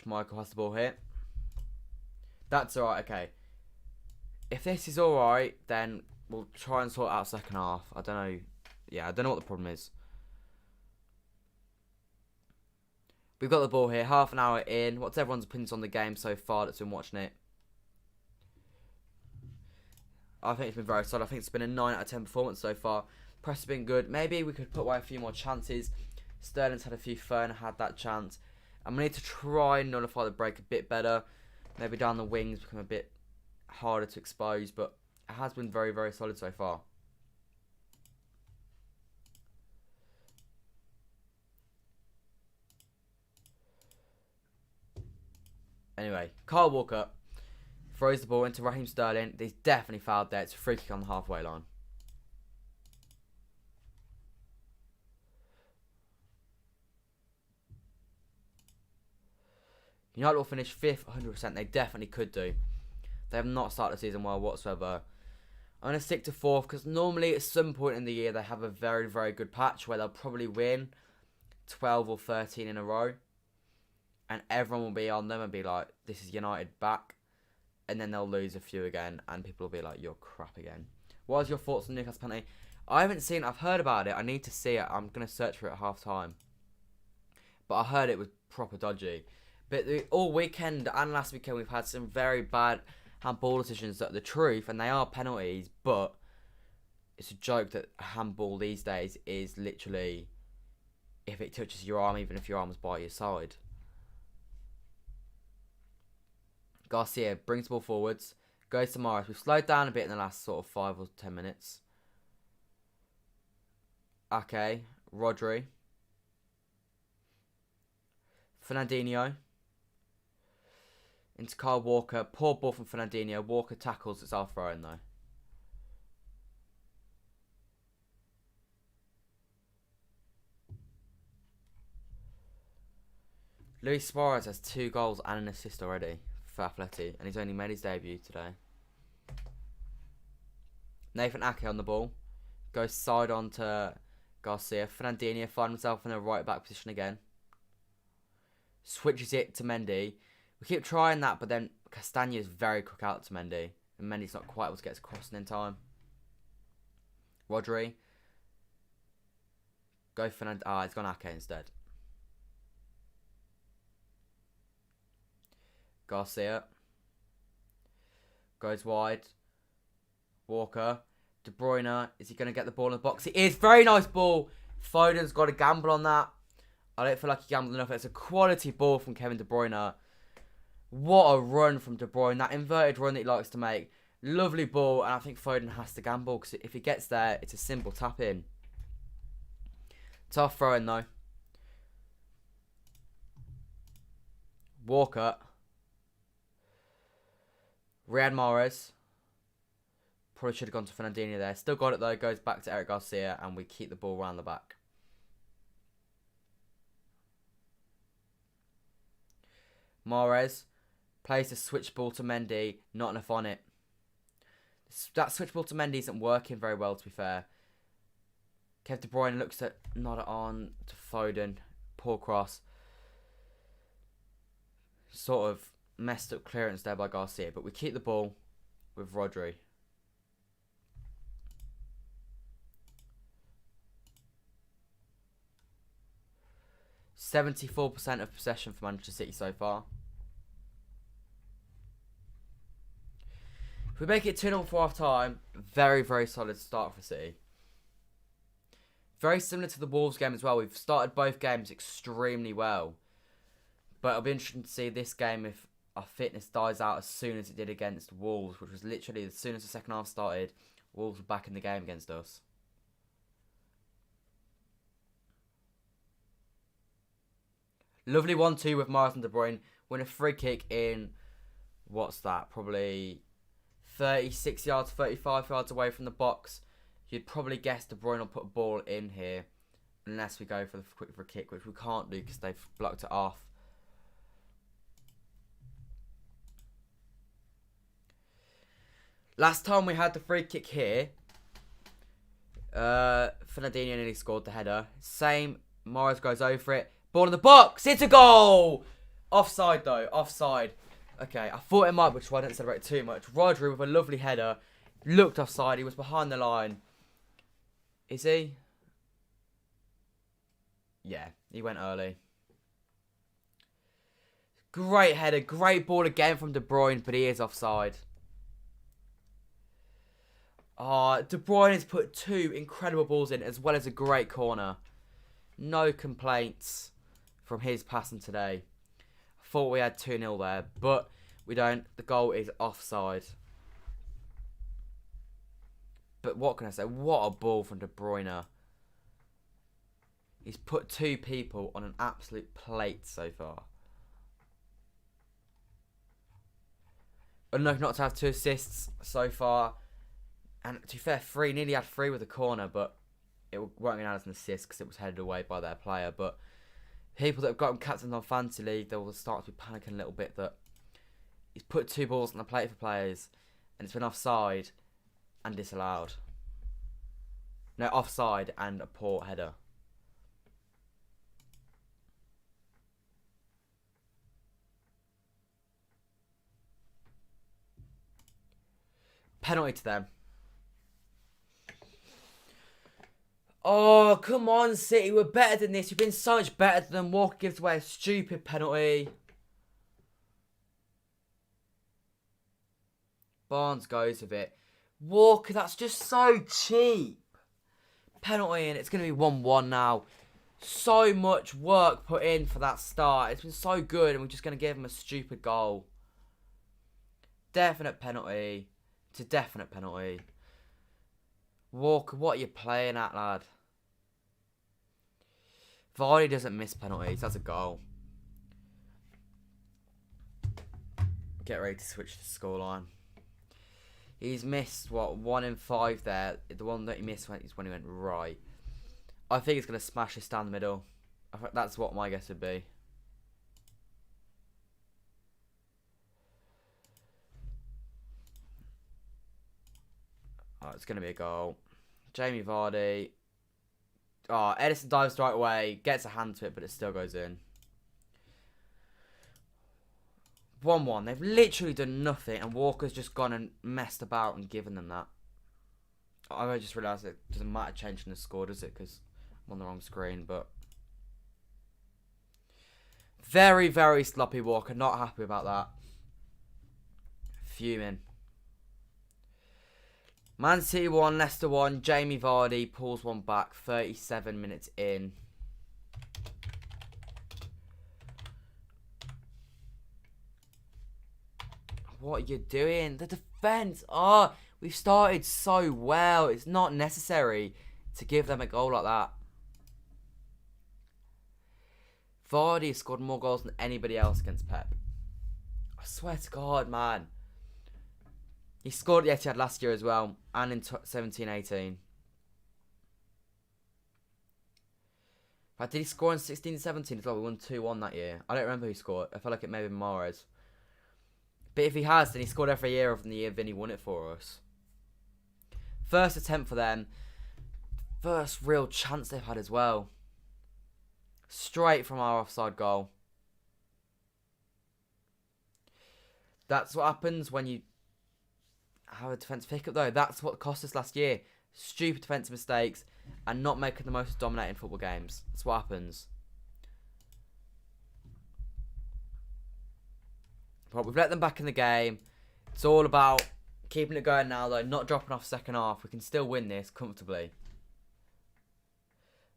Schmeichel has the ball here. That's alright, okay. If this is alright, then we'll try and sort out second half. I don't know. Yeah, I don't know what the problem is. We've got the ball here, half an hour in. What's everyone's opinions on the game so far that's been watching it? I think it's been very solid. I think it's been a 9 out of 10 performance so far. Press has been good. Maybe we could put away a few more chances. Sterling's had a few. Fern had that chance. I'm going to need to try and nullify the break a bit better. Maybe down the wings become a bit harder to expose, but it has been very, very solid so far. Anyway, Kyle Walker throws the ball into Raheem Sterling. He's definitely fouled there. It's a free kick on the halfway line. United will finish 5th, 100%. They definitely could do. They have not started the season well whatsoever. I'm going to stick to 4th because normally at some point in the year they have a very, very good patch where they'll probably win 12 or 13 in a row. And everyone will be on them and be like, this is United back. And then they'll lose a few again and people will be like, you're crap again. What are your thoughts on Newcastle penalty? I haven't seen it. I've heard about it. I need to see it. I'm going to search for it at half time. But I heard it was proper dodgy. But all weekend and last weekend we've had some very bad handball decisions that are the truth. And they are penalties. But it's a joke that handball these days is literally if it touches your arm, even if your arm's by your side. Garcia brings the ball forwards. Goes to Mahrez. We've slowed down a bit in the last sort of 5 or 10 minutes. Okay. Rodri. Fernandinho. Into Kyle Walker. Poor ball from Fernandinho. Walker tackles. It's our throw-in though. Luis Suarez has 2 goals and an assist already for Atleti, and he's only made his debut today. Nathan Ake on the ball. Goes side on to Garcia. Fernandinho finds himself in a right back position again. Switches it to Mendy. We keep trying that, but then Castagna is very quick out to Mendy. And Mendy's not quite able to get to crossing in time. Rodri. Go Fernand. He's gone Ake instead. Garcia. Goes wide. Walker. De Bruyne. Is he going to get the ball in the box? He is. Very nice ball. Foden's got a gamble on that. I don't feel like he gambled enough. It's a quality ball from Kevin De Bruyne. What a run from De Bruyne. That inverted run that he likes to make. Lovely ball. And I think Foden has to gamble. Because if he gets there, it's a simple tap in. Tough throw in though. Walker. Riyad Mahrez. Probably should have gone to Fernandinho there. Still got it though. Goes back to Eric Garcia. And we keep the ball round the back. Mahrez plays the switch ball to Mendy. Not enough on it. That switch ball to Mendy isn't working very well, to be fair. Kev De Bruyne looks at not on to Foden. Poor cross. Sort of messed up clearance there by Garcia. But we keep the ball with Rodri. %74% of possession for Manchester City so far. If we make it 2-0 for half time, very, very solid start for City. Very similar to the Wolves game as well. We've started both games extremely well. But it'll be interesting to see this game if our fitness dies out as soon as it did against Wolves, which was literally as soon as the second half started, Wolves were back in the game against us. Lovely 1-2 with Mahrez and De Bruyne. Win a free kick in, what's that, probably 36 yards, 35 yards away from the box. You'd probably guess De Bruyne will put a ball in here. Unless we go for the quick free kick, which we can't do because they've blocked it off. Last time we had the free kick here, Fernandinho nearly scored the header. Same, Mahrez goes over it. Ball in the box. It's a goal. Offside though. Offside. Okay, I thought it might, which is why I didn't celebrate too much. Rodri with a lovely header. Looked offside. He was behind the line. Is he? Yeah, he went early. Great header. Great ball again from De Bruyne, but he is offside. De Bruyne has put 2 incredible balls in, as well as a great corner. No complaints from his passing today. I thought we had 2-0 there, but we don't. The goal is offside. But what can I say? What a ball from De Bruyne. He's put 2 people on an absolute plate so far. Unlucky not to have 2 assists so far. And to be fair, 3, nearly had 3 with a corner, but it won't be as an assist because it was headed away by their player. But People that have got him captains on Fantasy League, they will start to be panicking a little bit that he's put 2 balls on the plate for players and it's been offside and disallowed. No, offside and a poor header. Penalty to them. Oh, come on, City. We're better than this. We've been so much better than them. Walker gives away a stupid penalty. Barnes goes with it. Walker, that's just so cheap. Penalty, and it's going to be 1-1 now. So much work put in for that start. It's been so good, and we're just going to give him a stupid goal. Definite penalty. It's a definite penalty. Walker, what are you playing at, lad? Vardy doesn't miss penalties. That's a goal. Get ready to switch the scoreline. He's missed, what, 1 in 5 there. The one that he missed is when he went right. I think he's going to smash this down the middle. I think that's what my guess would be. Oh, it's going to be a goal. Jamie Vardy. Oh, Edison dives the right way. Gets a hand to it, but it still goes in. 1-1. They've literally done nothing, and Walker's just gone and messed about and given them that. I just realised it doesn't matter changing the score, does it? Because I'm on the wrong screen, but... Very, very sloppy Walker. Not happy about that. Fuming. Man City 1, Leicester 1. Jamie Vardy pulls one back. 37 minutes in. What are you doing? The defence. Oh, we've started so well. It's not necessary to give them a goal like that. Vardy has scored more goals than anybody else against Pep. I swear to God, man. He scored at the Etihad last year as well, and in 17-18. Did he score in 16-17 as well? We won 2-1 that year. I don't remember who scored. I felt like it may have been Mahrez. But if he has, then he scored every year of the year Vinny won it for us. First attempt for them. First real chance they've had as well. Straight from our offside goal. That's what happens when you have a defence pickup though. That's what cost us last year. Stupid defensive mistakes and not making the most of dominating football games. That's what happens. But we've let them back in the game. It's all about keeping it going now though. Not dropping off second half. We can still win this comfortably.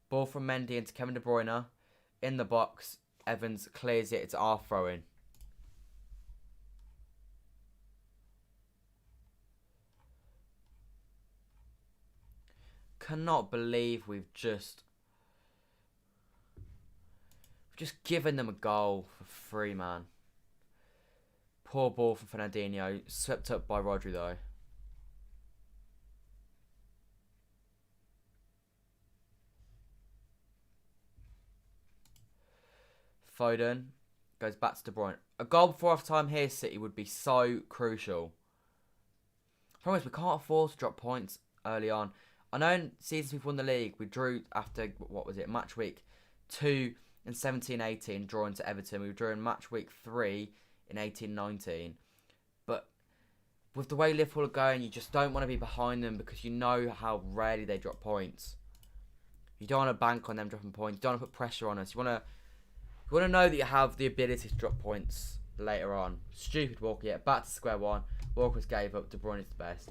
Ball from Mendy into Kevin De Bruyne. In the box. Evans clears it. It's our throw-in. Cannot believe we've just given them a goal for free, man. Poor ball from Fernandinho. Swept up by Rodri though. Foden goes back to De Bruyne. A goal before half time here, City, would be so crucial. Promise, we can't afford to drop points early on. I know in seasons we've won the league, we drew after, what was it, match week 2 in 17-18, drawing to Everton. We drew in match week 3 in 18-19. But with the way Liverpool are going, you just don't want to be behind them because you know how rarely they drop points. You don't want to bank on them dropping points. You don't want to put pressure on us. You want to know that you have the ability to drop points later on. Stupid Walker, yeah. Back to square one. Walker's gave up. De Bruyne is the best.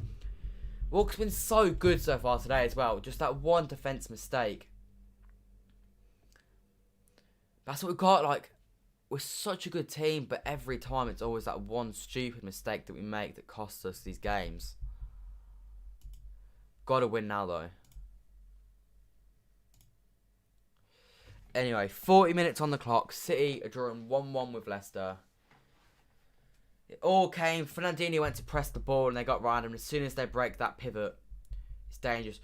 Walker's been so good so far today as well. Just that one defence mistake. That's what we've got. Like, we're such a good team, but every time it's always that one stupid mistake that we make that costs us these games. Got to win now, though. Anyway, 40 minutes on the clock. City are drawing 1-1 with Leicester. It all came. Fernandinho went to press the ball and they got random. As soon as they break that pivot, it's dangerous.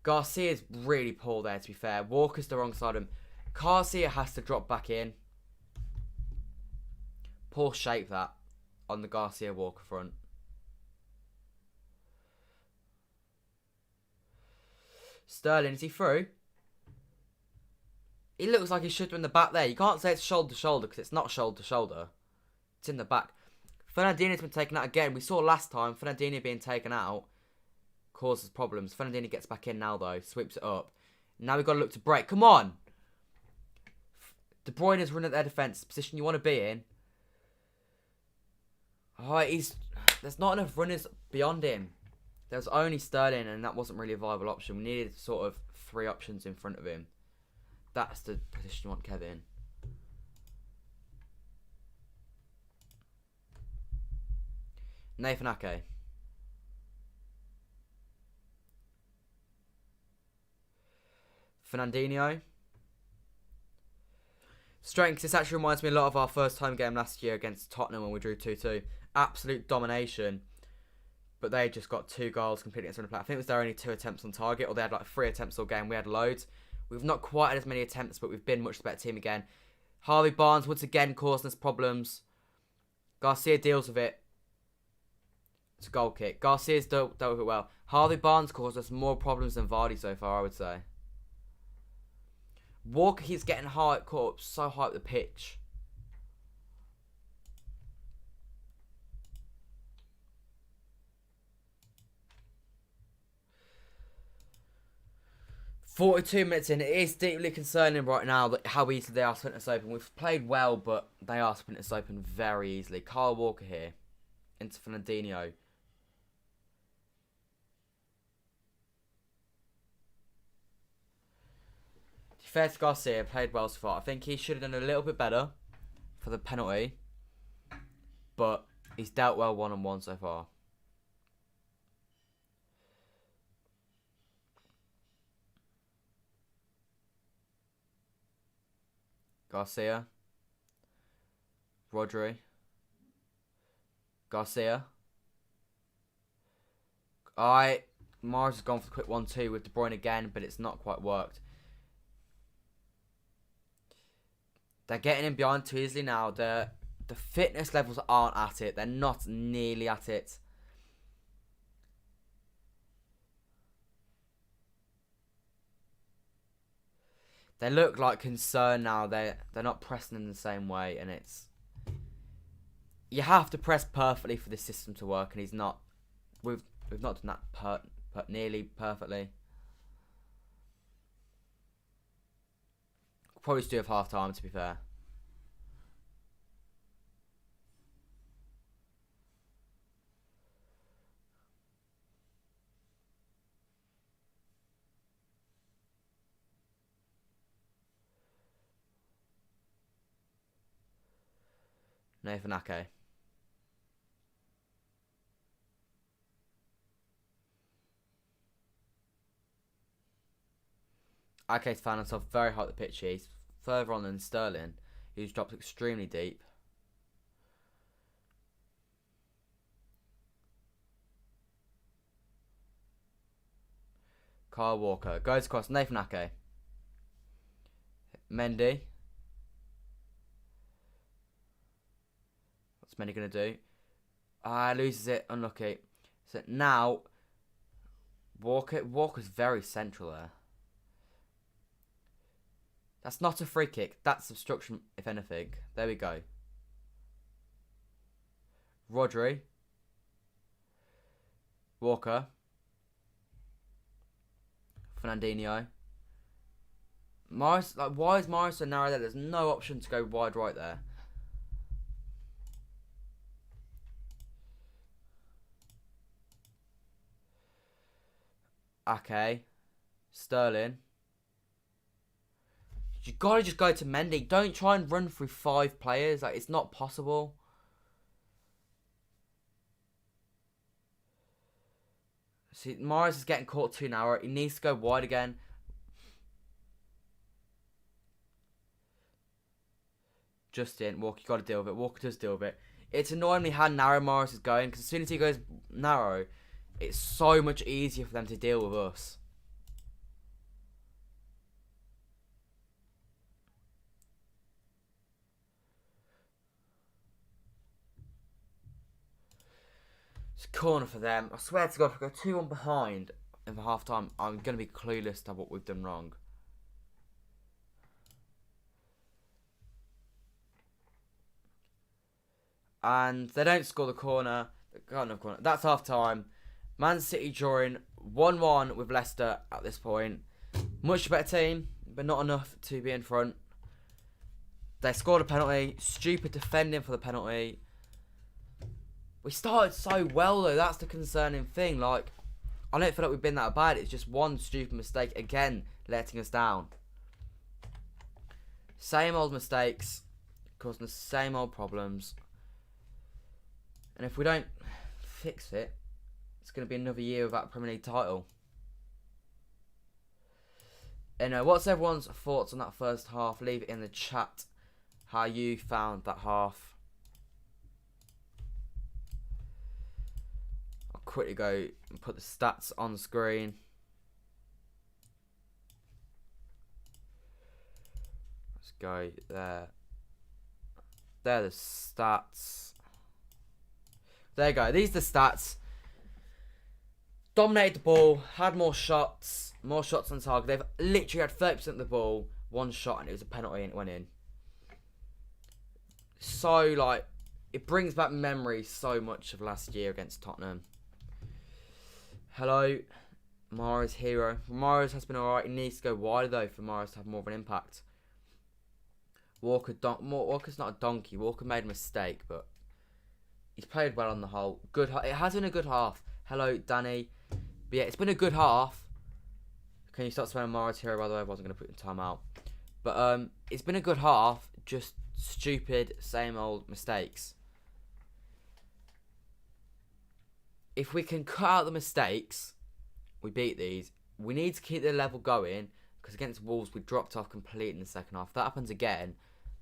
Garcia's really poor there, to be fair. Walker's the wrong side of him. Garcia has to drop back in. Poor shape that on the Garcia Walker front. Sterling, is he through? He looks like he should be in the back there. You can't say it's shoulder to shoulder because it's not shoulder to shoulder. It's in the back. Fernandinho's been taken out again. We saw last time Fernandinho being taken out causes problems. Fernandinho gets back in now though. Sweeps it up. Now we've got to look to break. Come on! De Bruyne is running at their defence. Position you want to be in. Oh, there's not enough runners beyond him. There's only Sterling and that wasn't really a viable option. We needed sort of 3 options in front of him. That's the position you want Kevin. Nathan Ake. Fernandinho. Strengths. This actually reminds me a lot of our first home game last year against Tottenham when we drew 2-2. Absolute domination. But they just got 2 goals completely against the play. I think it was their only 2 attempts on target, or they had like 3 attempts all game. We had loads. We've not quite had as many attempts, but we've been much the better team again. Harvey Barnes once again causing us problems. Garcia deals with it. It's a goal kick. Garcia's dealt with it well. Harvey Barnes caused us more problems than Vardy so far, I would say. Walker, he's getting caught up so high up the pitch. "42 minutes in, it is deeply concerning right now that how easily they are splinting us open. We've played well, but they are splinting us open very easily." Kyle Walker here. Into Fernandinho. Fair to Garcia, played well so far. I think he should have done a little bit better for the penalty. But he's dealt well one-on-one so far. Garcia. Rodri. Garcia. Mahrez has gone for the quick 1-2 with De Bruyne again, but it's not quite worked. They're getting in behind too easily now. The fitness levels aren't at it. They're not nearly at it. They look like concerned now. They're not pressing in the same way, and it's... You have to press perfectly for this system to work, and he's not... We've not done that nearly perfectly. Probably still have half time, to be fair. Nathan Ake. Ake's found himself very high at the pitch. He's further on than Sterling, who's dropped extremely deep. Kyle Walker goes across. Nathan Ake. Mendy. What's Mendy going to do? Loses it. Unlucky. So now, Walker's very central there. That's not a free kick. That's obstruction, if anything. There we go. Rodri. Walker. Fernandinho. Mahrez, why is Mahrez so narrow there? There's no option to go wide right there. Okay. Sterling. You gotta just go to Mendy. Don't try and run through 5 players. Like, it's not possible. See, Mahrez is getting caught too narrow. He needs to go wide again. Justin, Walker, you gotta deal with it. Walker does deal with it. It's annoying how narrow Mahrez is going, because as soon as he goes narrow, it's so much easier for them to deal with us. It's a corner for them. I swear to God, if we go 2-1 behind in the half time, I'm going to be clueless to what we've done wrong. And they don't score the corner. They got another corner. That's half time. Man City drawing 1-1 with Leicester at this point. Much better team, but not enough to be in front. They scored a penalty. Stupid defending for the penalty. We started so well though. That's the concerning thing. Like, I don't feel like we've been that bad. It's just one stupid mistake again, letting us down. Same old mistakes, causing the same old problems. And if we don't fix it, it's going to be another year without a Premier League title. Anyway, what's everyone's thoughts on that first half? Leave it in the chat how you found that half. I'll quickly go and put the stats on the screen. Let's go there. There are the stats. There you go. These are the stats. Dominated the ball, had more shots on target. They've literally had 30% of the ball, one shot, and it was a penalty and it went in. So, like, it brings back memories so much of last year against Tottenham. Hello, Mahrez hero. Mahrez has been alright. He needs to go wider though for Mahrez to have more of an impact. Walker's not a donkey. Walker made a mistake, but he's played well on the whole. Good. It has been a good half. Hello, Danny. But yeah, it's been a good half. Can you start spelling Mahrez hero, by the way? I wasn't going to put in time out. But it's been a good half. Just stupid, same old mistakes. If we can cut out the mistakes, we beat these. We need to keep the level going, because against Wolves, we dropped off completely in the second half. If that happens again,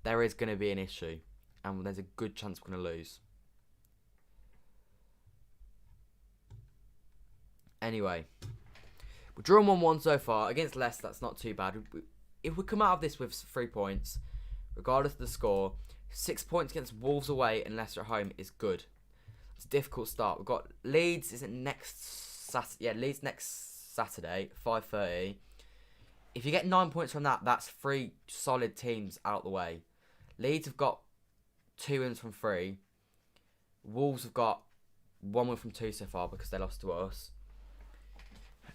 there is going to be an issue. And there's a good chance we're going to lose. Anyway, we're drawing 1-1 so far. Against Leicester, that's not too bad. If we come out of this with 3 points, regardless of the score, 6 points against Wolves away and Leicester at home is good. It's a difficult start. We've got Leeds, is it next Saturday? Yeah, Leeds next Saturday, 5:30. If you get 9 points from that, that's 3 solid teams out the way. Leeds have got 2 wins from 3. Wolves have got 1 win from 2 so far because they lost to us.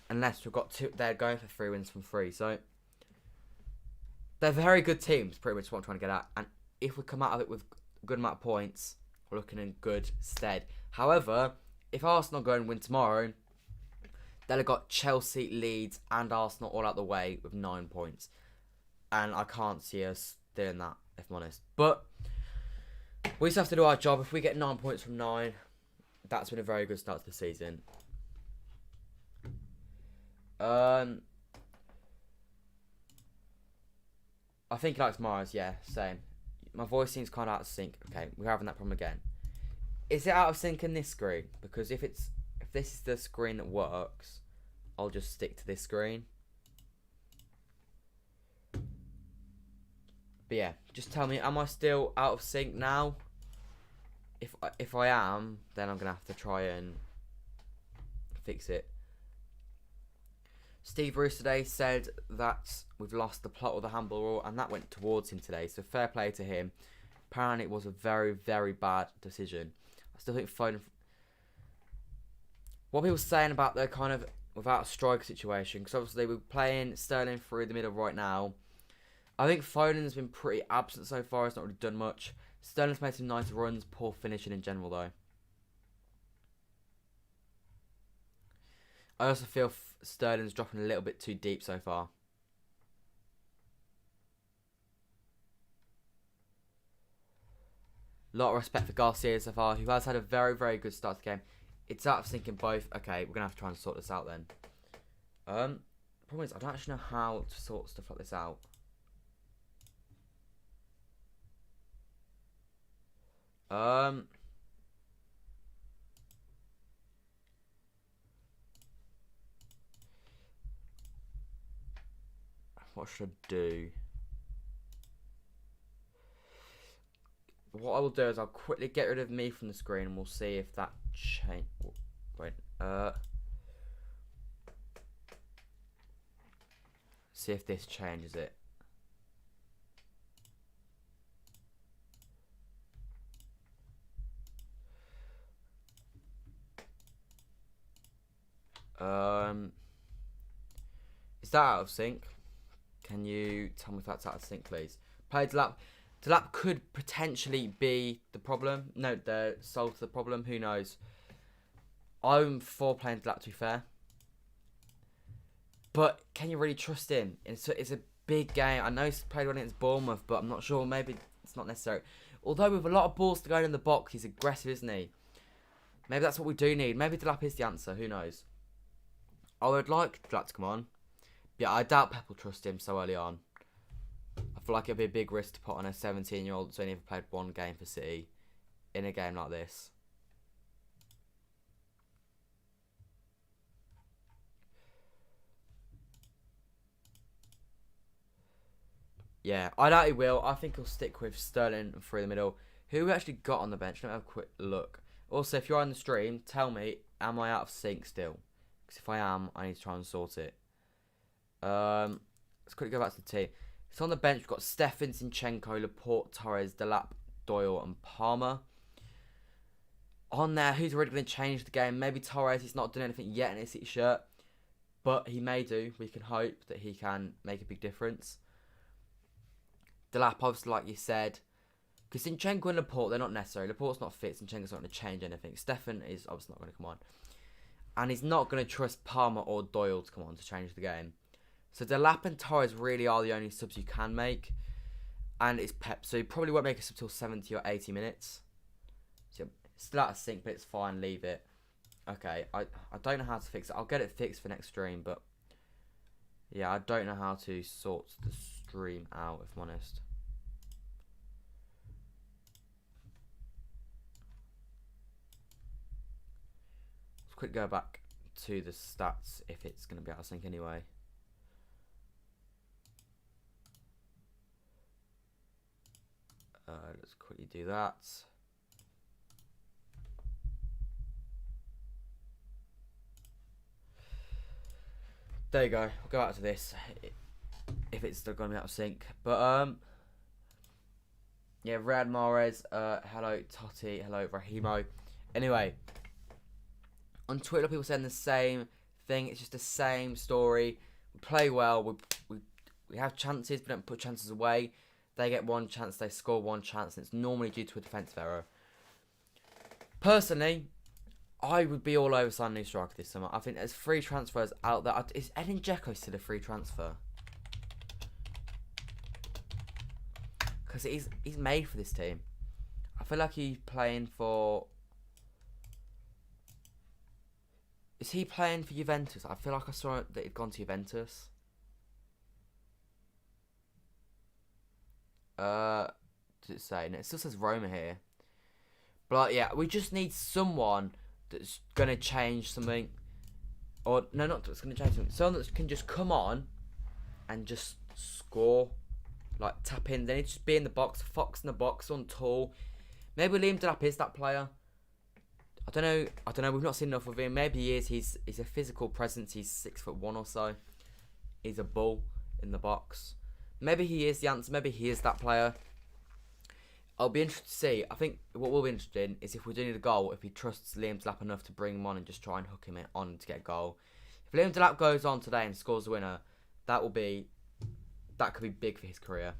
And Leicester have got 2. They're going for 3 wins from 3. So they're very good teams, pretty much what I'm trying to get at. And if we come out of it with a good amount of points, we're looking in good stead. However, if Arsenal go and win tomorrow, they'll have got Chelsea, Leeds and Arsenal all out the way with 9 points. And I can't see us doing that, if I'm honest. But we just have to do our job. If we get 9 points from 9, that's been a very good start to the season. I think he likes Mahrez, yeah, same. My voice seems kind of out of sync. Okay, we're having that problem again. Is it out of sync in this screen? Because if this is the screen that works, I'll just stick to this screen. But yeah, just tell me, am I still out of sync now? If I am, then I'm gonna have to try and fix it. Steve Bruce today said that we've lost the plot of the handball rule, and that went towards him today, so fair play to him. Apparently it was a very, very bad decision. I still think Foden... What people saying about the kind of without a striker situation, because obviously we're playing Sterling through the middle right now. I think Foden's been pretty absent so far, he's not really done much. Sterling's made some nice runs, poor finishing in general though. I also feel Sterling's dropping a little bit too deep so far. A lot of respect for Garcia so far, who has had a very, very good start to the game. It's out of sync in both. Okay, we're going to have to try and sort this out then. The problem is, I don't actually know how to sort stuff like this out. What should I do? what I will do is I'll quickly get rid of me from the screen and we'll see if that change. Wait, see if this changes it. Is that out of sync? Can you tell me if that's out of sync, please? Play Delap. Delap could potentially be the problem. No, the solve to the problem. Who knows? I'm for playing Delap, to be fair. But can you really trust him? It's a big game. I know he's played one against Bournemouth, but I'm not sure. Maybe it's not necessary. Although with a lot of balls to go in the box, he's aggressive, isn't he? Maybe that's what we do need. Maybe Delap is the answer. Who knows? I would like Delap to come on. Yeah, I doubt Pep will trust him so early on. I feel like it'd be a big risk to put on a 17-year-old that's only ever played one game for City in a game like this. Yeah, I doubt he will. I think he'll stick with Sterling and through the middle. Who we actually got on the bench? Let me have a quick look. Also, if you're on the stream, tell me, am I out of sync still? Because if I am, I need to try and sort it. Let's quickly go back to the team. So on the bench, we've got Stefan, Zinchenko, Laporte, Torres, Delap, Doyle, and Palmer. On there, who's already going to change the game? Maybe Torres. He's not done anything yet in his City shirt, but he may do. We can hope that he can make a big difference. Delap, obviously, like you said, because Zinchenko and Laporte, they're not necessary. Laporte's not fit. Zinchenko's not going to change anything. Stefan is obviously not going to come on. And he's not going to trust Palmer or Doyle to come on to change the game. So Delap and Torres really are the only subs you can make. And it's Pep. So you probably won't make a sub till 70 or 80 minutes. So still out of sync, but it's fine. Leave it. Okay, I don't know how to fix it. I'll get it fixed for next stream. But yeah, I don't know how to sort the stream out, if I'm honest. Let's quick go back to the stats if it's going to be out of sync anyway. Let's quickly do that. There you go. We'll go out to this if it's still going to be out of sync. But yeah, Riyad Mahrez. Hello Totti. Hello Rahimo. Anyway, on Twitter, people saying the same thing. It's just the same story. We play well. We have chances, but don't put chances away. They get one chance, they score one chance, and it's normally due to a defensive error. Personally, I would be all over signing a new striker this summer. I think there's free transfers out there. Is Edin Dzeko still a free transfer? Because he's made for this team. I feel like he's playing for... Is he playing for Juventus? I feel like I saw that he'd gone to Juventus. Does it say? No, it still says Roma here. But yeah, we just need someone that's gonna change something, or no, not that's gonna change something. Someone that can just come on and just score, like tap in. They need to just be in the box, fox in the box, on tall. Maybe Liam Delap is that player. I don't know. We've not seen enough of him. Maybe he is. He's a physical presence. He's 6'1" or so. He's a bull in the box. Maybe he is the answer. Maybe he is that player. I'll be interested to see. I think what we'll be interested in is if we do need a goal, if he trusts Liam Delap enough to bring him on and just try and hook him on to get a goal. If Liam Delap goes on today and scores the winner, that could be big for his career.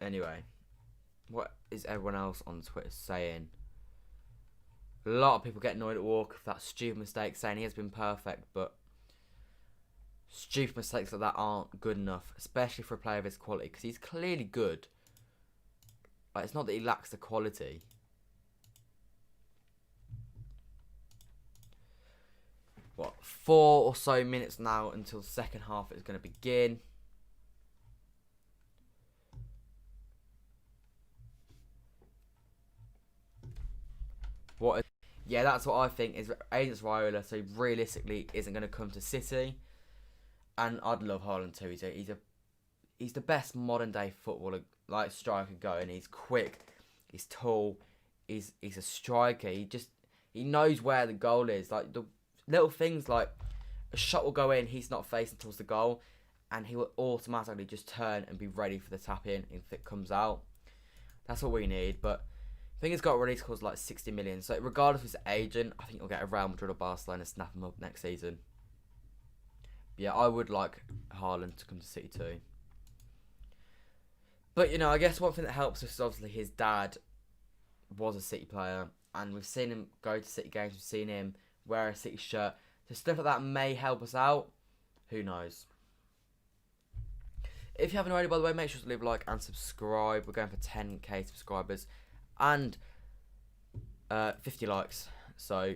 Anyway, what is everyone else on Twitter saying? A lot of people get annoyed at Walker for that stupid mistake, saying he has been perfect, but stupid mistakes like that aren't good enough, especially for a player of his quality, because he's clearly good. Like, it's not that he lacks the quality. What, 4 or so minutes now until the second half is going to begin. Yeah, that's what I think is Agents Viola, so realistically isn't going to come to City. And I'd love Haaland too. He's the best modern day footballer, like striker going. He's quick, he's tall, he's a striker. He knows where the goal is. Like the little things like a shot will go in, he's not facing towards the goal, and he will automatically just turn and be ready for the tap in if it comes out. That's what we need. But I think he's got release clause like 60 million. So regardless of his agent, I think he'll get a Real Madrid or Barcelona snap him up next season. But yeah, I would like Haaland to come to City too. But, I guess one thing that helps us is obviously his dad was a City player. And we've seen him go to City games. We've seen him wear a City shirt. So stuff like that may help us out. Who knows? If you haven't already, by the way, make sure to leave a like and subscribe. We're going for 10k subscribers. And 50 likes. So,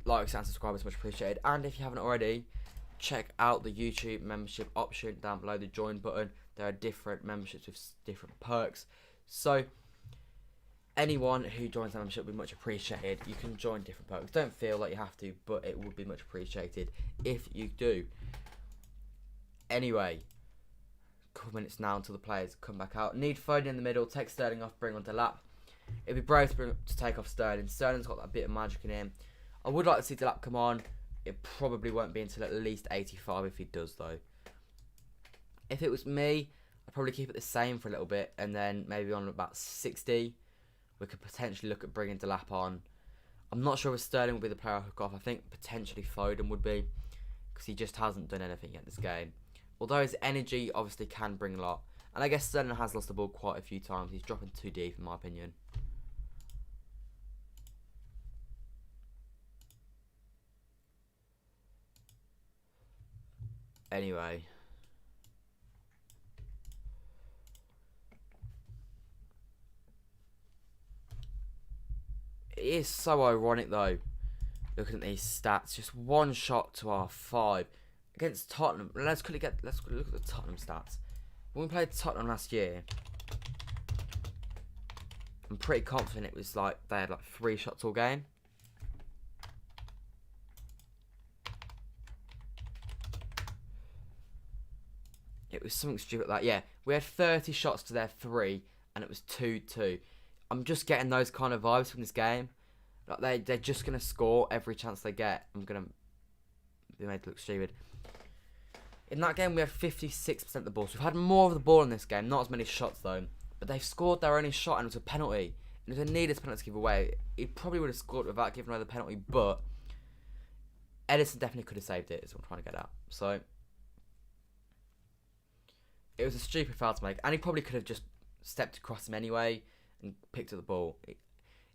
likes and subscribers much appreciated. And if you haven't already, check out the YouTube membership option down below the join button. There are different memberships with different perks. So, anyone who joins the membership will be much appreciated. You can join different perks. Don't feel like you have to, but it would be much appreciated if you do. Anyway, a couple minutes now until the players come back out. Need Foden in the middle. Take Sterling off. Bring on Delap. It'd be brave to take off Sterling. Sterling's got that bit of magic in him. I would like to see Delap come on. It probably won't be until at least 85 if he does, though. If it was me, I'd probably keep it the same for a little bit, and then maybe on about 60, we could potentially look at bringing Delap on. I'm not sure if Sterling will be the player I hook off. I think potentially Foden would be, because he just hasn't done anything yet this game. Although his energy obviously can bring a lot. And I guess Sterling has lost the ball quite a few times. He's dropping too deep, in my opinion. Anyway. It is so ironic though, looking at these stats. Just one shot to our 5 against Tottenham. Let's look at the Tottenham stats. When we played Tottenham last year, I'm pretty confident it was like they had like 3 shots all game. It was something stupid like that. Yeah, we had 30 shots to their 3, and it was 2-2. I'm just getting those kind of vibes from this game. Like they're just gonna score every chance they get. I'm gonna be made to look stupid. In that game, we had 56% of the ball. So we've had more of the ball in this game. Not as many shots though. But they've scored their only shot, and it was a penalty. And it was a needless penalty to give away. He probably would have scored without giving away the penalty, but Maddison definitely could have saved it. Is what I'm trying to get at. So it was a stupid foul to make, and he probably could have just stepped across him anyway and picked up the ball.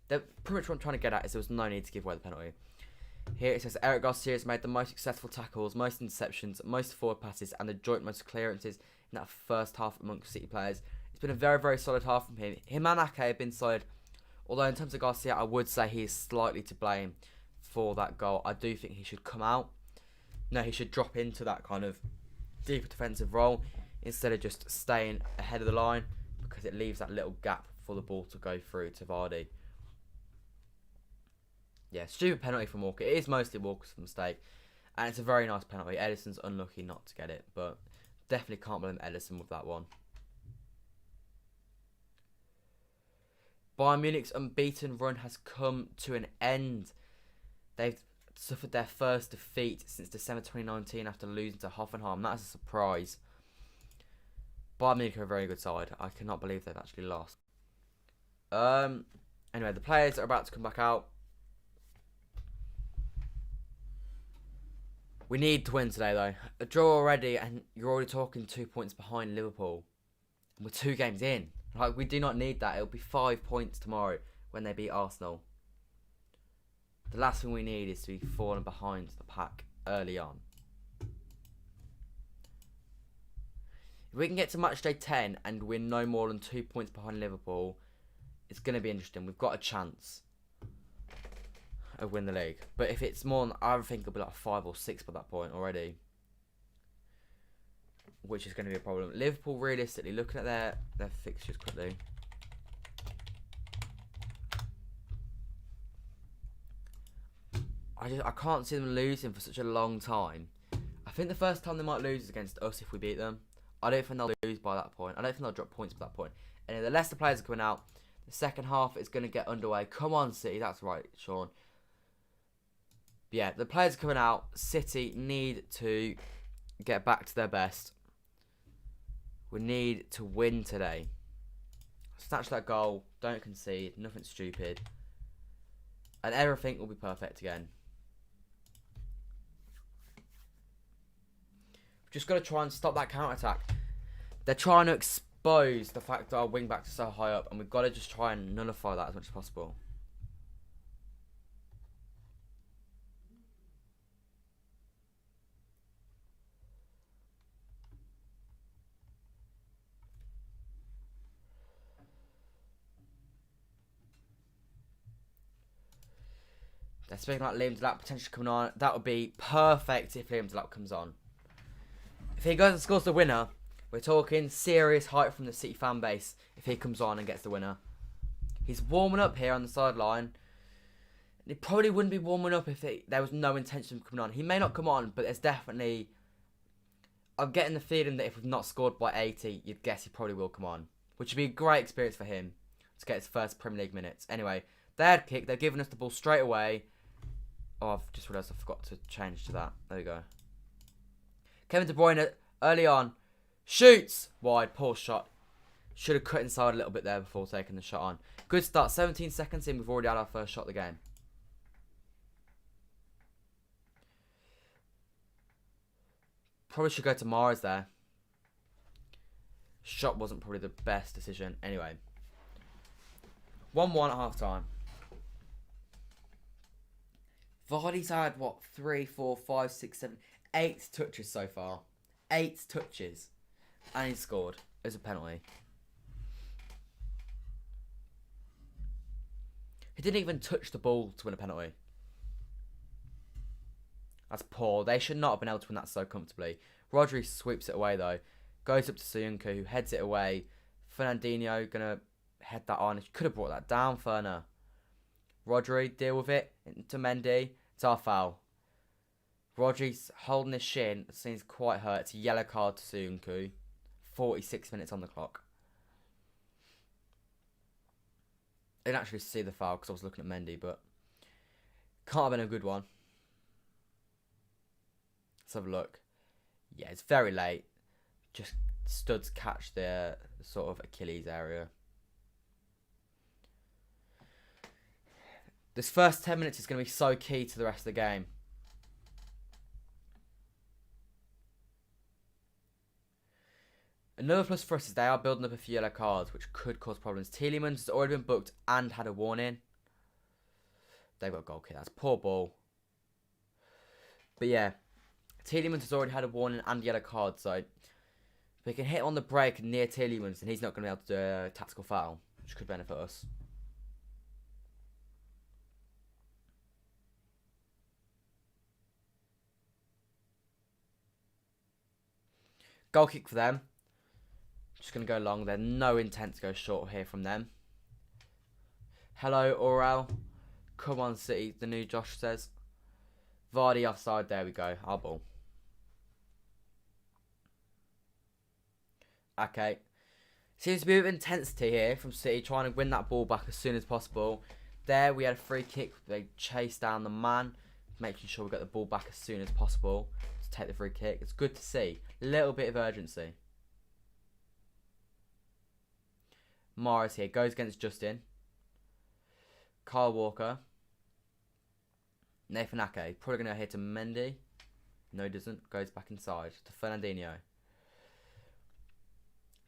Pretty much what I'm trying to get at is there was no need to give away the penalty. Here it says Eric Garcia has made the most successful tackles, most interceptions, most forward passes, and the joint most clearances in that first half amongst City players. It's been a very, very solid half from him. Him and Ake have been solid. Although in terms of Garcia, I would say he is slightly to blame for that goal. I do think he should come out. No, he should drop into that kind of deeper defensive role instead of just staying ahead of the line, because it leaves that little gap for the ball to go through to Vardy. Yeah, stupid penalty from Walker. It is mostly Walker's mistake, and it's a very nice penalty. Edison's unlucky not to get it, but definitely can't blame Edison with that one. Bayern Munich's unbeaten run has come to an end. They've suffered their first defeat since December 2019 after losing to Hoffenheim. That is a surprise. Bayern Munich are a very good side. I cannot believe they've actually lost. Anyway, the players are about to come back out. We need to win today, though. A draw already, and you're already talking 2 points behind Liverpool. And we're 2 games in. Like, we do not need that. It'll be 5 points tomorrow when they beat Arsenal. The last thing we need is to be falling behind the pack early on. If we can get to matchday 10 and win no more than 2 points behind Liverpool, it's going to be interesting. We've got a chance of winning the league. But if it's more than, I think it'll be like 5 or 6 by that point already, which is going to be a problem. Liverpool, realistically, looking at their fixtures quickly, I can't see them losing for such a long time. I think the first time they might lose is against us if we beat them. I don't think they'll lose by that point. I don't think they'll drop points by that point. And if the Leicester players are coming out, the second half is going to get underway. Come on, City. That's right, Sean. But yeah, the players are coming out. City need to get back to their best. We need to win today. Snatch that goal. Don't concede. Nothing stupid. And everything will be perfect again. Just got to try and stop that counter-attack. They're trying to expose the fact that our wing-backs are so high up, and we've got to just try and nullify that as much as possible. They're speaking about Liam Delap potentially coming on. That would be perfect if Liam Delap comes on. If he goes and scores the winner, we're talking serious hype from the City fan base if he comes on and gets the winner. He's warming up here on the sideline. He probably wouldn't be warming up if there was no intention of coming on. He may not come on, but there's definitely... I'm getting the feeling that if we've not scored by 80, you'd guess he probably will come on. Which would be a great experience for him to get his first Premier League minutes. Anyway, they had kick. They're giving us the ball straight away. Oh, I've just realised I forgot to change to that. There we go. Kevin De Bruyne early on. Shoots! Wide, poor shot. Should have cut inside a little bit there before taking the shot on. Good start. 17 seconds in. We've already had our first shot of the game. Probably should go to Mahrez there. Shot wasn't probably the best decision. Anyway. 1-1 at half time. Vardy's had, what, 3, 4, 5, 6, 7, 8 touches so far. 8 touches. And he scored as a penalty. He didn't even touch the ball to win a penalty. That's poor. They should not have been able to win that so comfortably. Rodri sweeps it away though. Goes up to Soyuncu, who heads it away. Fernandinho gonna head that on. He could have brought that down, Ferner. Rodri, deal with it. Into Mendy. It's our foul. Rodri's holding his shin. It seems quite hurt. It's a yellow card to Soyuncu. 46 minutes on the clock. I didn't actually see the foul because I was looking at Mendy, but can't have been a good one. Let's have a look. Yeah, it's very late. Just stood to catch the sort of Achilles area. This first 10 minutes is going to be so key to the rest of the game. Another plus for us is they are building up a few yellow cards, which could cause problems. Tielemans has already been booked and had a warning. They've got a goal kick. That's poor ball. But yeah, Tielemans has already had a warning and yellow card, so if we can hit on the break near Tielemans, then he's not going to be able to do a tactical foul, which could benefit us. Goal kick for them. Just going to go long. There's no intent to go short here from them. Hello, Orel. Come on, City, the new Josh says. Vardy offside. There we go. Our ball. Okay. Seems to be a bit of intensity here from City, trying to win that ball back as soon as possible. There we had a free kick. They chased down the man, making sure we got the ball back as soon as possible to take the free kick. It's good to see. A little bit of urgency. Mahrez here. Goes against Justin. Kyle Walker. Nathan Ake. Probably going to hit to Mendy. No, he doesn't. Goes back inside to Fernandinho.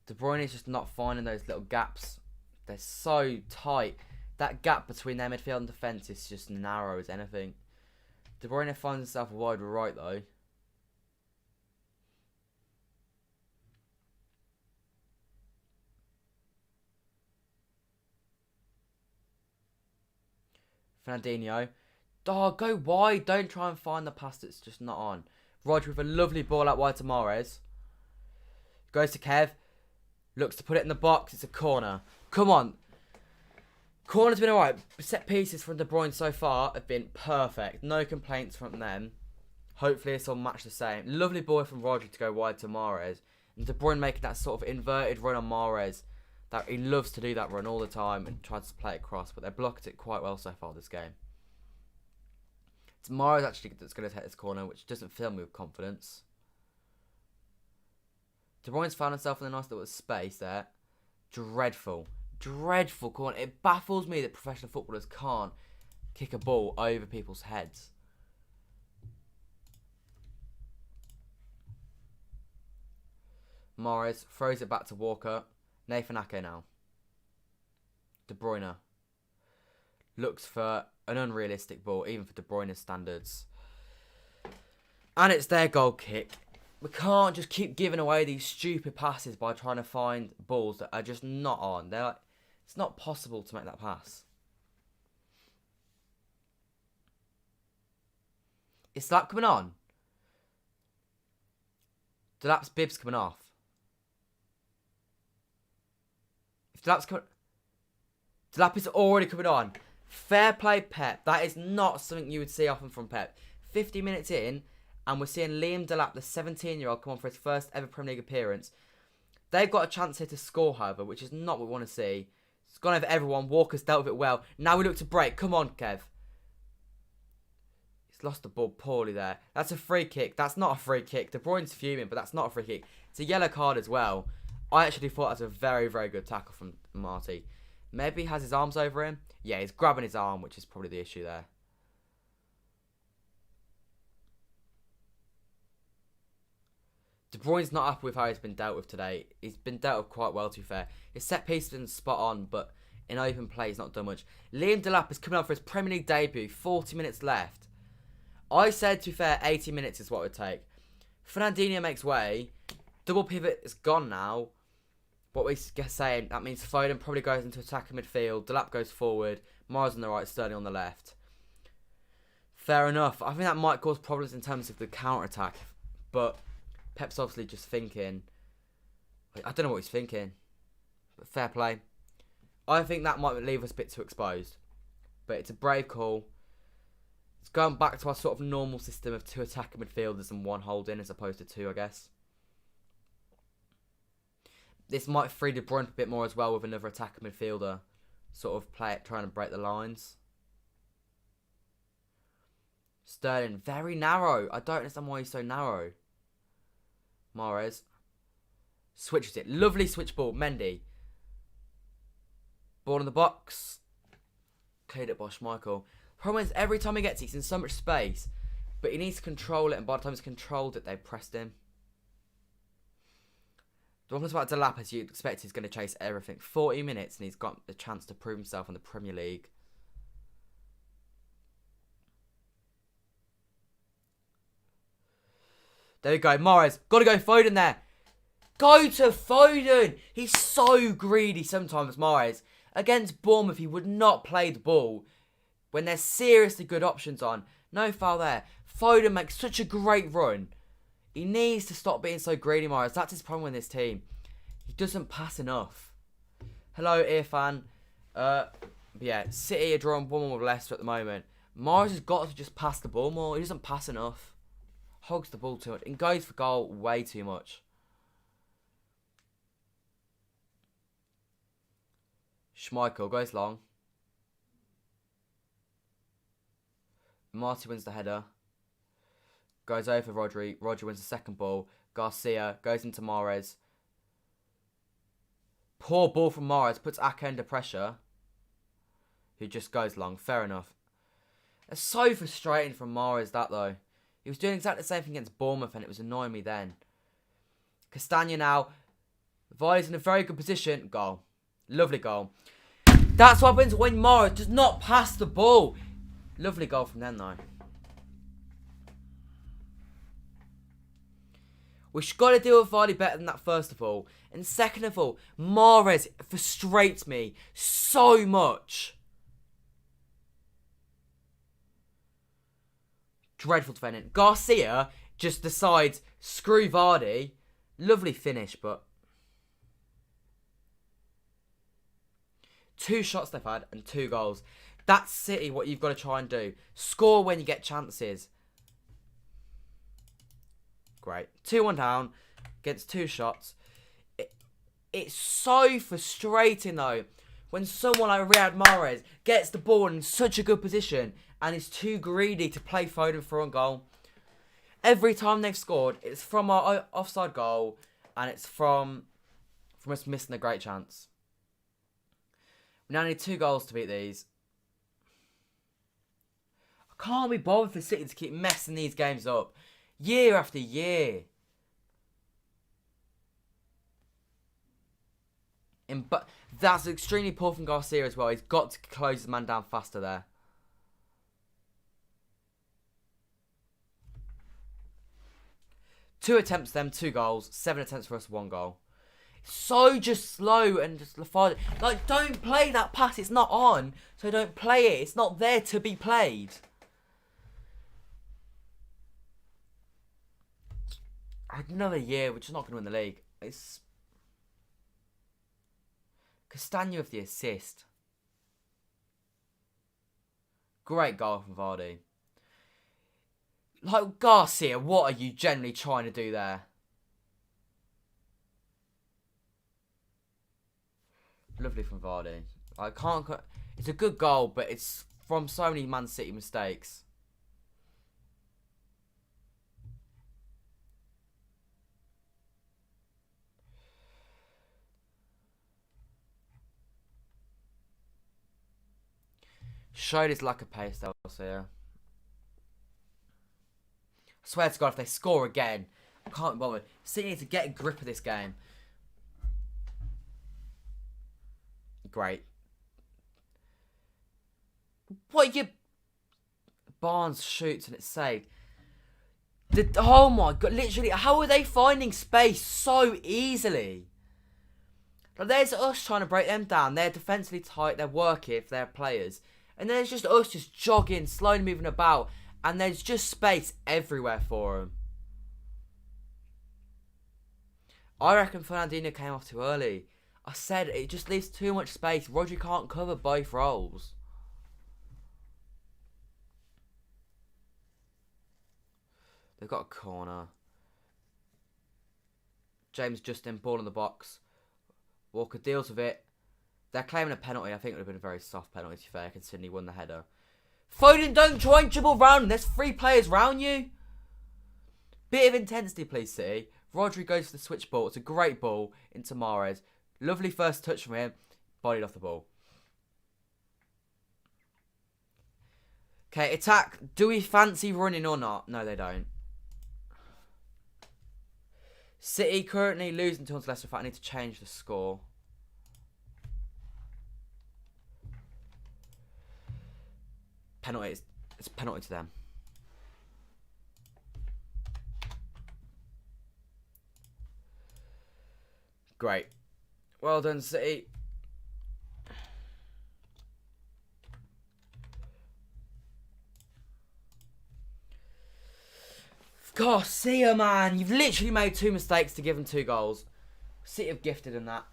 De Bruyne is just not finding those little gaps. They're so tight. That gap between their midfield and defence is just narrow as anything. De Bruyne finds himself wide right though. Fernandinho. Oh, go wide. Don't try and find the pass that's just not on. Rodri with a lovely ball out wide to Mahrez. Goes to Kev. Looks to put it in the box. It's a corner. Come on. Corner's been alright. Set pieces from De Bruyne so far have been perfect. No complaints from them. Hopefully this will match the same. Lovely ball from Rodri to go wide to Mahrez. And De Bruyne making that sort of inverted run on Mahrez. That he loves to do that run all the time and tries to play it across. But they blocked it quite well so far this game. It's Mahrez actually that's going to take this corner, which doesn't fill me with confidence. De Bruyne's found himself in a nice little space there. Dreadful. Dreadful corner. It baffles me that professional footballers can't kick a ball over people's heads. Mahrez throws it back to Walker. Nathan Ake now. De Bruyne. Looks for an unrealistic ball, even for De Bruyne's standards. And it's their goal kick. We can't just keep giving away these stupid passes by trying to find balls that are just not on. They're like, it's not possible to make that pass. Is Delap coming on? Delap's bib's coming off. If Delap's coming... Delap is already coming on. Fair play, Pep. That is not something you would see often from Pep. 50 minutes in, and we're seeing Liam Delap, the 17-year-old, come on for his first ever Premier League appearance. They've got a chance here to score, however, which is not what we want to see. It's gone over everyone. Walker's dealt with it well. Now we look to break. Come on, Kev. He's lost the ball poorly there. That's a free kick. That's not a free kick. De Bruyne's fuming, but that's not a free kick. It's a yellow card as well. I actually thought that was a very, very good tackle from Marty. Maybe he has his arms over him. Yeah, he's grabbing his arm, which is probably the issue there. De Bruyne's not happy with how he's been dealt with today. He's been dealt with quite well, to be fair. His set piece has been spot on, but in open play, he's not done much. Liam Delap is coming on for his Premier League debut. 40 minutes left. I said, to be fair, 80 minutes is what it would take. Fernandinho makes way. Double pivot is gone now. What we're saying, that means Foden probably goes into attacking midfield. Delap goes forward. Mahrez on the right, Sterling on the left. Fair enough. I think that might cause problems in terms of the counter-attack. But Pep's obviously just thinking. I don't know what he's thinking. But fair play. I think that might leave us a bit too exposed. But it's a brave call. It's going back to our sort of normal system of 2 attacking midfielders and 1 holding as opposed to 2, I guess. This might free De Bruyne a bit more as well with another attacking midfielder. Sort of play it, trying to break the lines. Sterling, very narrow. I don't understand why he's so narrow. Mahrez. Switches it. Lovely switch ball. Mendy. Ball in the box. Cleared it by Schmeichel. Problem is, every time he gets it, he's in so much space. But he needs to control it, and by the time he's controlled it, they've pressed him. The one thing about Delap, as you'd expect, he's going to chase everything. 40 minutes, and he's got the chance to prove himself in the Premier League. There we go. Mahrez. Got to go Foden there. Go to Foden. He's so greedy sometimes, Mahrez. Against Bournemouth, he would not play the ball when there's seriously good options on. No foul there. Foden makes such a great run. He needs to stop being so greedy, Mahrez. That's his problem with this team. He doesn't pass enough. Hello, Irfan. Yeah, City are drawing 1-1 with Leicester at the moment. Mahrez has got to just pass the ball more. He doesn't pass enough. Hogs the ball too much. And goes for goal way too much. Schmeichel goes long. Marty wins the header. Goes over Rodri. Rodri wins the second ball. Garcia goes into Mahrez. Poor ball from Mahrez. Puts Ake under pressure. Who just goes long. Fair enough. It's so frustrating from Mahrez, that though. He was doing exactly the same thing against Bournemouth and it was annoying me then. Castagna now. Vardy's in a very good position. Goal. Lovely goal. That's what happens when Mahrez does not pass the ball. Lovely goal from them though. We've got to deal with Vardy better than that, first of all. And second of all, Mahrez frustrates me so much. Dreadful defending. Garcia just decides, screw Vardy. Lovely finish, but 2 shots they've had and 2 goals. That's City, what you've got to try and do. Score when you get chances. Great. 2-1 down. Against 2 shots. It's so frustrating, though, when someone like Riyad Mahrez gets the ball in such a good position and is too greedy to play Foden for a goal. Every time they've scored, it's from our offside goal, and it's from us missing a great chance. We now need 2 goals to beat these. I can't be bothered for City to keep messing these games up year after year. But that's extremely poor from Garcia as well. He's got to close his man down faster there. Two attempts them, 2 goals. 7 attempts for us, 1 goal. So just slow and just lethargic. Like, don't play that pass. It's not on, so don't play it. It's not there to be played. Another year, we're just not going to win the league. It's Castagna with the assist. Great goal from Vardy. Like, Garcia, what are you generally trying to do there? Lovely from Vardy. I can't. It's a good goal, but it's from so many Man City mistakes. Showed his lack of pace, though, here. I swear to God, if they score again, I can't bother. City need to get a grip of this game. Great. What you... Barnes shoots and it's saved. Oh my God, literally, how are they finding space so easily? Like, there's us trying to break them down. They're defensively tight, they're working if they're players. And there's just us just jogging, slowly moving about. And there's just space everywhere for them. I reckon Fernandinho came off too early. I said it just leaves too much space. Rodri can't cover both roles. They've got a corner. James Justin, ball in the box. Walker deals with it. They're claiming a penalty. I think it would have been a very soft penalty, to be fair, considering he won the header. Foden, don't try and dribble round. There's 3 players round you. Bit of intensity, please, City. Rodri goes for the switch ball. It's a great ball into Mahrez. Lovely first touch from him. Bodied off the ball. Okay, attack. Do we fancy running or not? No, they don't. City currently losing to Leicester. I need to change the score. Penalty. It's a penalty to them. Great. Well done, City. Garcia, man. You've literally made 2 mistakes to give them 2 goals. City have gifted them that.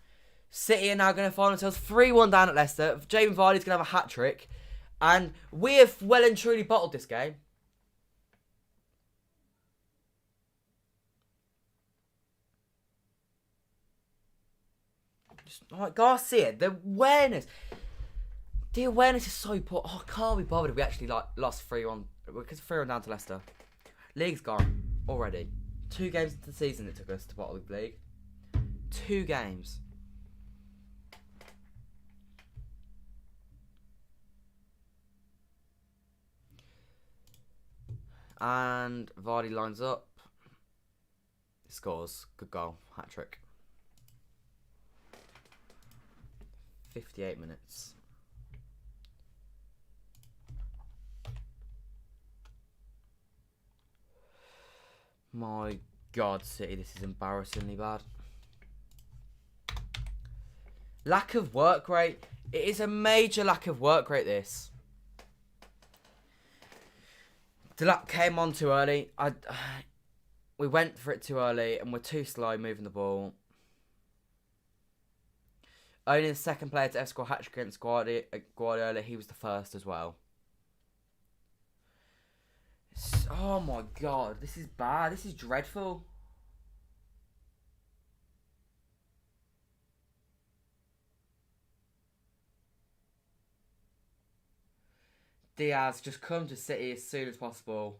City are now going to find themselves 3-1 down at Leicester. Jamie Vardy's going to have a hat-trick. And we have well and truly bottled this game. Just like Garcia, the awareness is so poor. Oh, I can't be bothered if we actually lost 3-1 because 3-1 down to Leicester. League's gone already. 2 games into the season it took us to bottle the league. 2 games. And Vardy lines up. Scores. Good goal. Hat-trick. 58 minutes. My God, City, this is embarrassingly bad. Lack of work rate. It is a major lack of work rate, this. Delap came on too early. We went for it too early and we're too slow moving the ball. Only the second player to ever score a hat-trick against Guardiola. He was the first as well. Oh my god, this is bad. This is dreadful. Diaz, just come to City as soon as possible.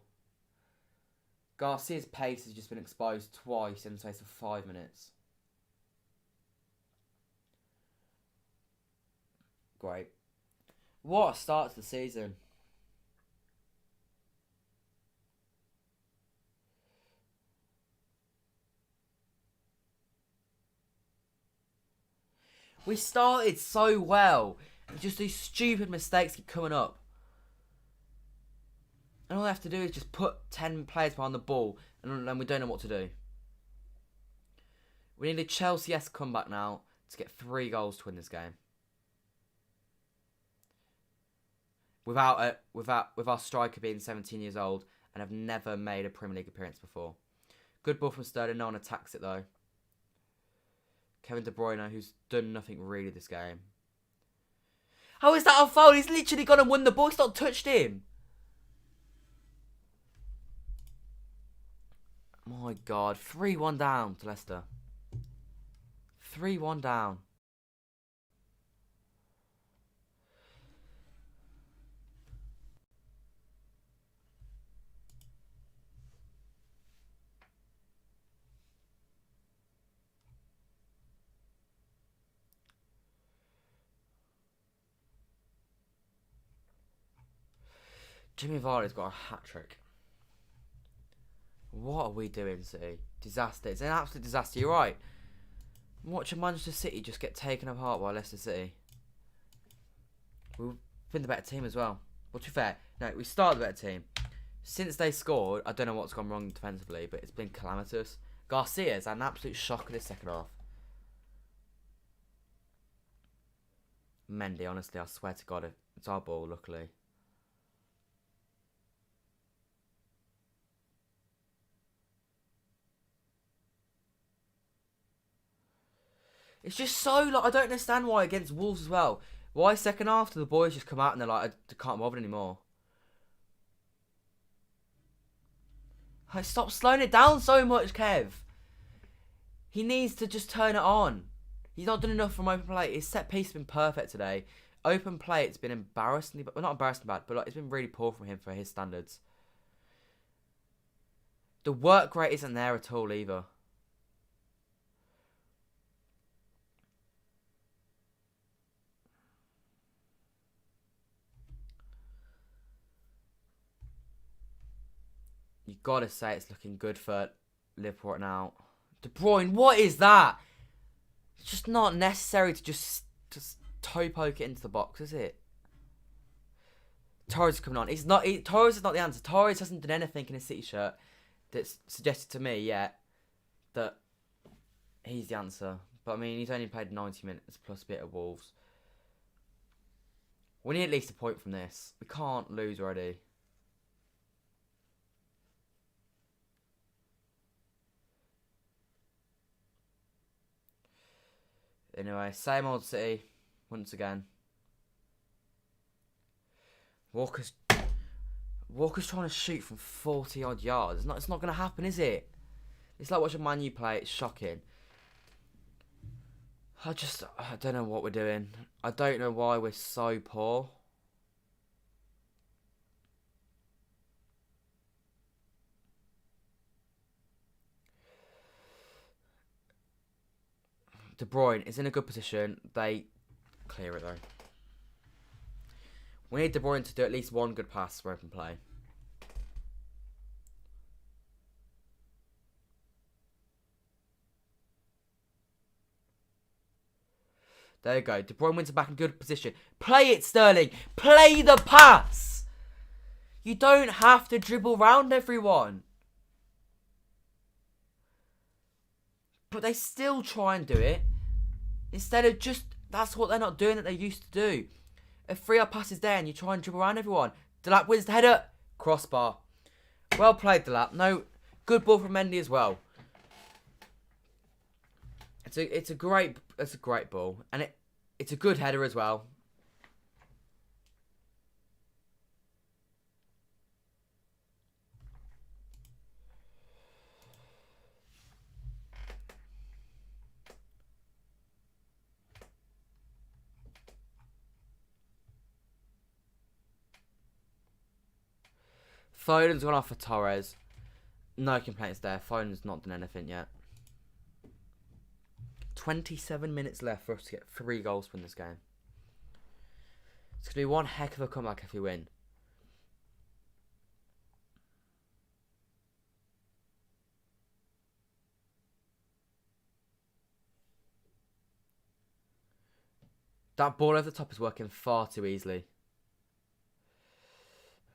Garcia's pace has just been exposed twice in the space of 5 minutes. Great. What a start to the season. We started so well. Just these stupid mistakes keep coming up. And all they have to do is just put 10 players behind the ball and then we don't know what to do. We need a Chelsea-esque comeback now to get 3 goals to win this game. With our striker being 17 years old and have never made a Premier League appearance before. Good ball from Sterling. No one attacks it though. Kevin De Bruyne, who's done nothing really this game. How is that a foul? He's literally gone and won the ball. He's not touched him. My God. 3-1 down to Leicester. 3-1 down. Jimmy Vardy's got a hat-trick. What are we doing, City? Disaster. It's an absolute disaster. You're right. Watching Manchester City just get taken apart by Leicester City. We've been the better team as well. Well, to be fair, no, we started the better team. Since they scored, I don't know what's gone wrong defensively, but it's been calamitous. Garcia's had an absolute shocker this second half. Mendy, honestly, I swear to God, it's our ball, luckily. It's just so, like, I don't understand why against Wolves as well. Why second half do the boys just come out and they're like, I can't bother anymore. Like, stop slowing it down so much, Kev. He needs to just turn it on. He's not done enough from open play. His set piece has been perfect today. Open play, it's been embarrassingly, well, not embarrassingly bad, but like, it's been really poor from him for his standards. The work rate isn't there at all either. You gotta say it's looking good for Liverpool right now. De Bruyne, what is that? It's just not necessary to just toe poke it into the box, is it? Torres is coming on. Torres is not the answer. Torres hasn't done anything in his City shirt that's suggested to me yet that he's the answer. But I mean, he's only played 90 minutes plus a bit of Wolves. We need at least a point from this. We can't lose already. Anyway, same old City once again. Walker's trying to shoot from 40 odd yards. It's not going to happen, is it? It's like watching Man U play. It's shocking. I don't know what we're doing. I don't know why we're so poor. De Bruyne is in a good position. They clear it though. We need De Bruyne to do at least one good pass for open play. There you go. De Bruyne wins it back in good position. Play it, Sterling. Play the pass. You don't have to dribble round everyone. But they still try and do it. Instead of just, that's what they're not doing that they used to do. A free-up pass is there and you try and dribble around everyone. Delap wins the header. Crossbar. Well played, Delap. No, good ball from Mendy as well. It's a great ball. And it's a good header as well. Foden's gone off for Torres. No complaints there. Foden's not done anything yet. 27 minutes left for us to get 3 goals from this game. It's going to be one heck of a comeback if we win. That ball over the top is working far too easily.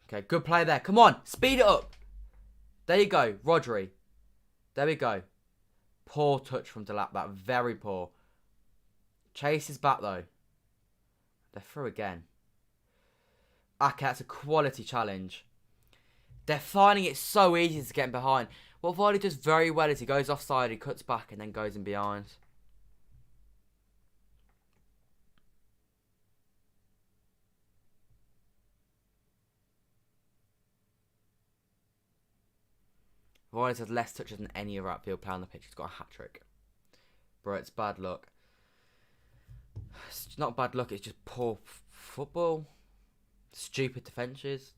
Okay, good play there. Come on, speed it up. There you go, Rodri. There we go. Poor touch from Delap, that very poor. Chase is back though. They're through again. Okay, that's a quality challenge. They're finding it so easy to get behind. What Vardy does very well is he goes offside, he cuts back and then goes in behind. Vardy has less touches than any other outfield player on the pitch. He's got a hat-trick. Bro, it's bad luck. It's not bad luck, it's just poor football. Stupid defences.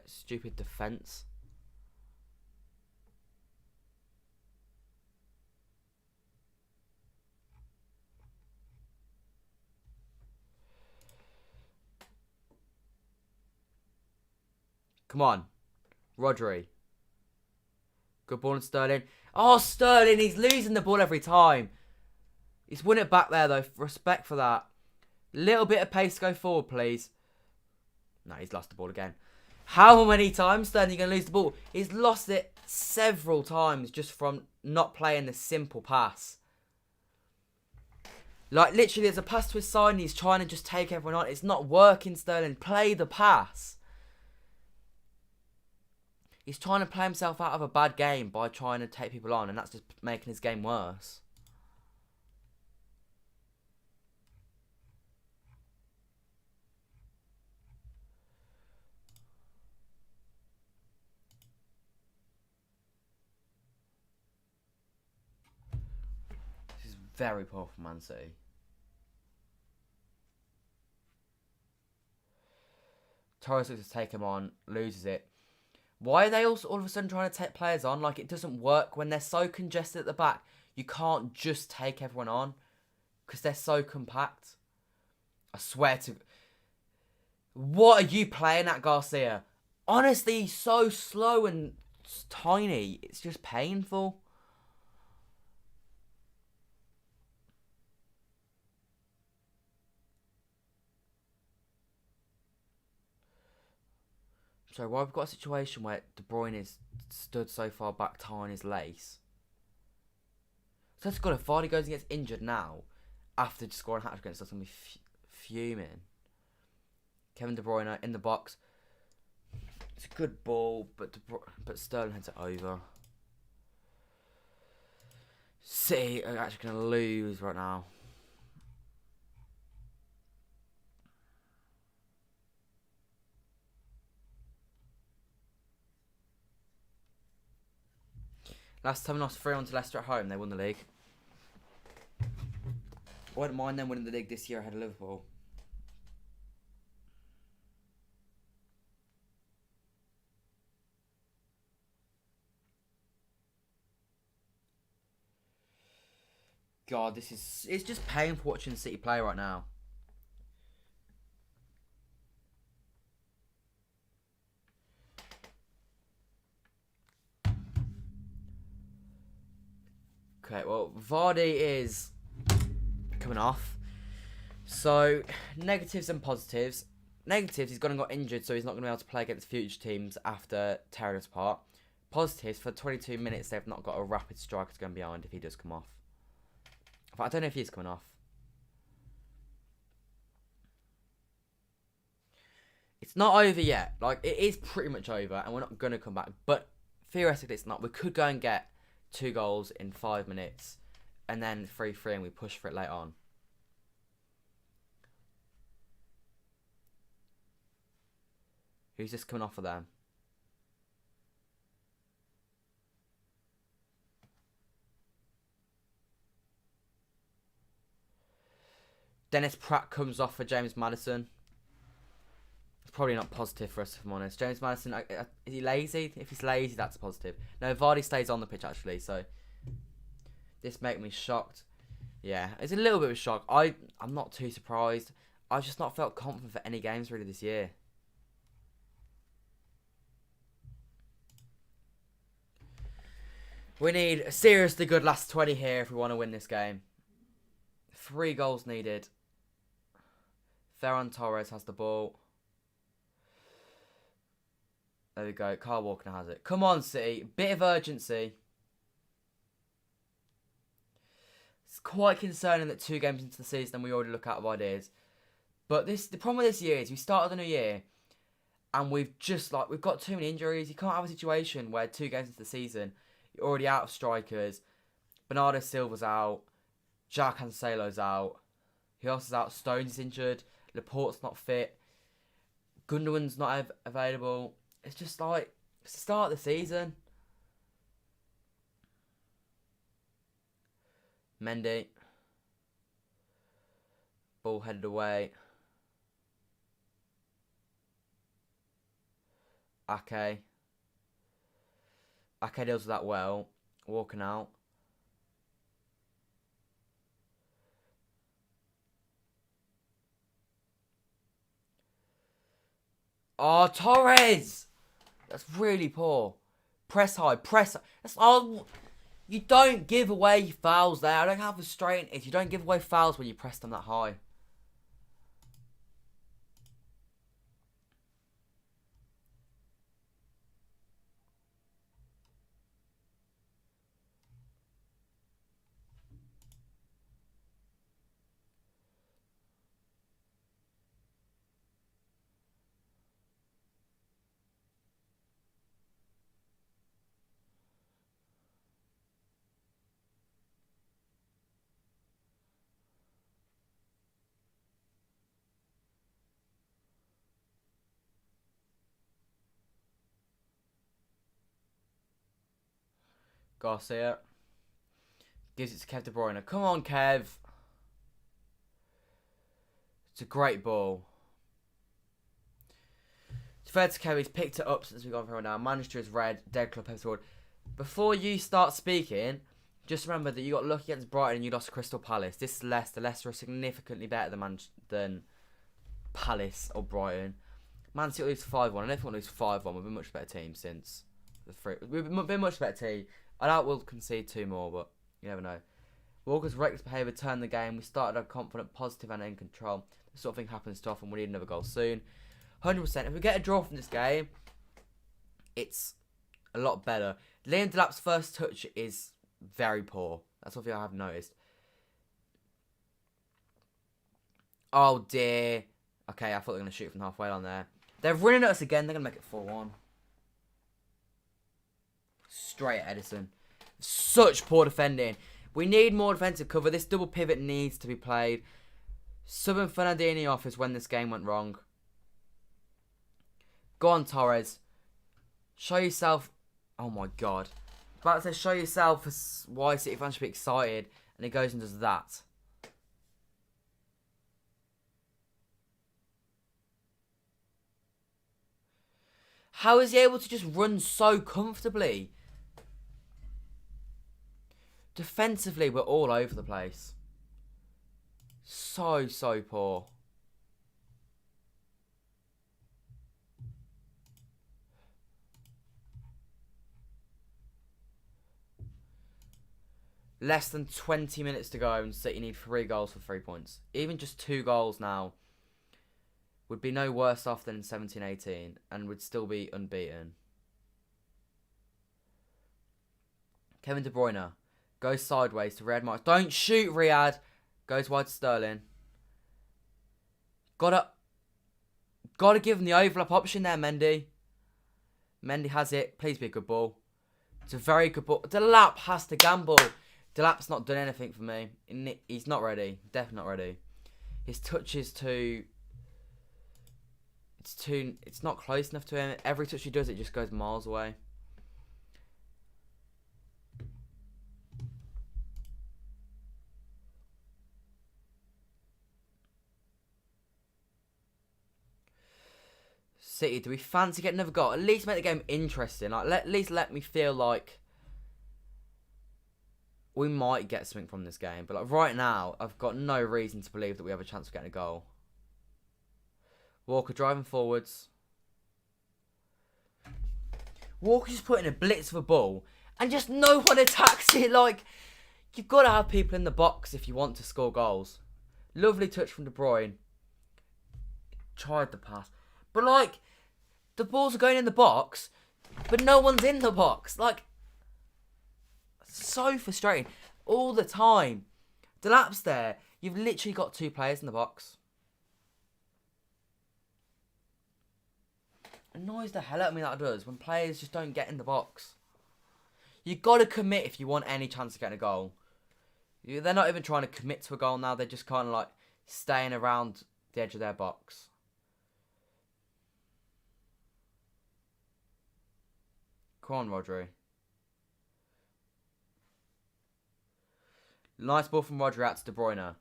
Stupid defence. Come on. Rodri. Good ball on Sterling. Oh, Sterling, he's losing the ball every time. He's won it back there, though. Respect for that. Little bit of pace to go forward, please. No, he's lost the ball again. How many times, Sterling, are you going to lose the ball? He's lost it several times just from not playing the simple pass. Like, literally, there's a pass to his side and he's trying to just take everyone on. It's not working, Sterling. Play the pass. He's trying to play himself out of a bad game by trying to take people on, and that's just making his game worse. This is very poor from Man City. Torres looks to take him on, loses it. Why are they all of a sudden trying to take players on? Like, it doesn't work when they're so congested at the back. You can't just take everyone on because they're so compact. I swear to... What are you playing at, Garcia? Honestly, he's so slow and tiny. It's just painful. So why we've got a situation where De Bruyne is stood so far back tying his lace. So that's good. If Vardy goes and gets injured now, after just scoring a hat-trick against us, I'm going to be fuming. Kevin De Bruyne in the box. It's a good ball, but Sterling heads it over. City are actually going to lose right now. Last time we lost 3-1 to Leicester at home, they won the league. I wouldn't mind them winning the league this year ahead of Liverpool. God, it's just painful watching City play right now. Okay, well, Vardy is coming off. So, negatives and positives. Negatives, he's gone and got injured, so he's not going to be able to play against future teams after tearing us apart. Positives, for 22 minutes, they've not got a rapid striker to go behind if he does come off. But I don't know if he's coming off. It's not over yet. Like, it is pretty much over, and we're not going to come back. But, theoretically, it's not. We could go and get 2 goals in 5 minutes and then 3-3 and we push for it later on. Who's just coming off of them? Dennis Pratt comes off for James Maddison. It's probably not positive for us, if I'm honest. James Maddison, is he lazy? If he's lazy, that's positive. No, Vardy stays on the pitch, actually, so this makes me shocked. Yeah, it's a little bit of a shock. I'm not too surprised. I've just not felt confident for any games, really, this year. We need a seriously good last 20 here if we want to win this game. 3 goals needed. Ferran Torres has the ball. There we go. Kyle Walker has it. Come on, City. Bit of urgency. It's quite concerning that 2 games into the season and we already look out of ideas. But the problem with this year is we started the new year and we've got too many injuries. You can't have a situation where 2 games into the season you're already out of strikers. Bernardo Silva's out. Jack Cancelo's out. Who else is out? Stones is injured. Laporte's not fit. Gundogan's not available. It's just like, it's the start of the season. Mendy. Ball headed away. Ake. Ake deals with that well. Walking out. Oh, Torres! That's really poor. Press high, press high. That's all. You don't give away fouls there. I don't know how frustrating it is. You don't give away fouls when you press them that high. Garcia. Gives it to Kev De Bruyne. Come on, Kev. It's a great ball. It's fair to Kev. He's picked it up since we've gone for it now. Manchester is red. Dead Club has scored. Before you start speaking, just remember that you got lucky against Brighton and you lost to Crystal Palace. This is Leicester. Leicester are significantly better than Palace or Brighton. Man City will lose 5-1. I don't think we'll lose 5-1. We've been a much better team since the 3. We've been a much better team. I doubt we'll concede 2 more, but you never know. Walker's reckless behaviour turned the game. We started confident, positive and in control. This sort of thing happens too often. We need another goal soon. 100%. If we get a draw from this game, it's a lot better. Liam Delap's first touch is very poor. That's one thing I have noticed. Oh dear. Okay, I thought they were going to shoot from halfway on there. They're running at us again. They're going to make it 4-1. Straight at Edison. Such poor defending. We need more defensive cover. This double pivot needs to be played. Subbing Fernandinho off is when this game went wrong. Go on, Torres. Show yourself. Oh my god. About to say, show yourself as why City fans should be excited. And he goes and does that. How is he able to just run so comfortably? Defensively, we're all over the place. So poor. Less than 20 minutes to go and City need 3 goals for 3 points. Even just 2 goals now would be no worse off than 17-18 and would still be unbeaten. Kevin De Bruyne goes sideways to Riyad Mahrez. Don't shoot, Riyad. Goes wide to Sterling. Gotta give him the overlap option there, Mendy. Mendy has it. Please be a good ball. It's a very good ball. Delap has to gamble. Delap's not done anything for me. He's not ready. Definitely not ready. His touch is too... It's not close enough to him. Every touch he does, it just goes miles away. City, do we fancy getting another goal? At least make the game interesting. Like, at least let me feel like we might get something from this game. But like right now, I've got no reason to believe that we have a chance of getting a goal. Walker driving forwards. Walker just putting a blitz of a ball and just no one attacks it. Like, you've got to have people in the box if you want to score goals. Lovely touch from De Bruyne. Tried the pass. But like, the balls are going in the box, but no one's in the box. Like, so frustrating. All the time. Delap's there. You've literally got 2 players in the box. Annoys the hell out of me, that does, when players just don't get in the box. You've got to commit if you want any chance of getting a goal. They're not even trying to commit to a goal now. They're just kind of like staying around the edge of their box. Come on, Rodri. Nice ball from Rodri out to De Bruyne.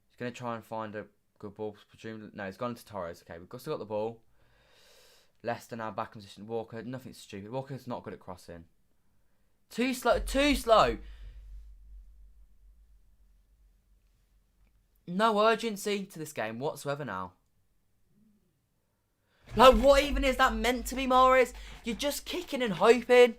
He's going to try and find a good ball. Presumably. No, he's gone to Torres. Okay, we've still got the ball. Leicester now back in position. Walker, nothing stupid. Walker's not good at crossing. Too slow. Too slow. No urgency to this game whatsoever now. Like, what even is that meant to be, Mahrez? You're just kicking and hoping.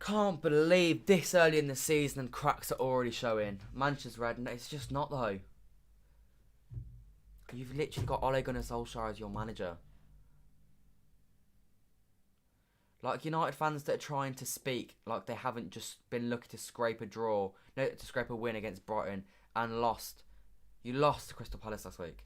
Can't believe this early in the season and cracks are already showing. Manchester's red. No, it's just not, though. You've literally got Ole Gunnar Solskjaer as your manager. Like, United fans that are trying to speak like they haven't just been looking to scrape a draw. No, to scrape a win against Brighton and lost. You lost to Crystal Palace last week.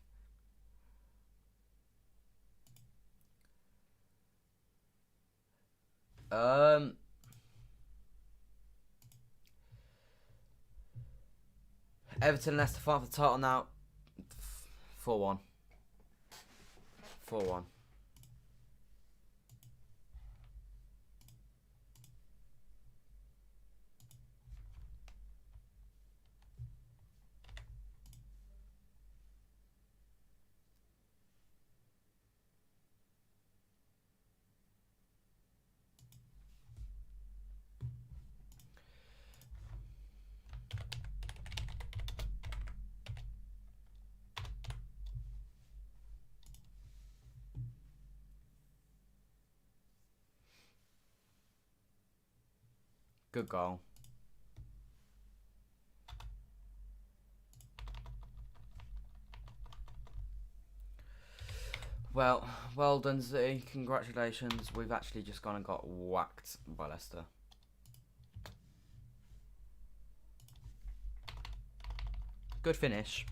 Everton and Leicester fight for the title now. 4-1. 4-1. Good goal. Well done, City. Congratulations. We've actually just gone and got whacked by Leicester. Good finish.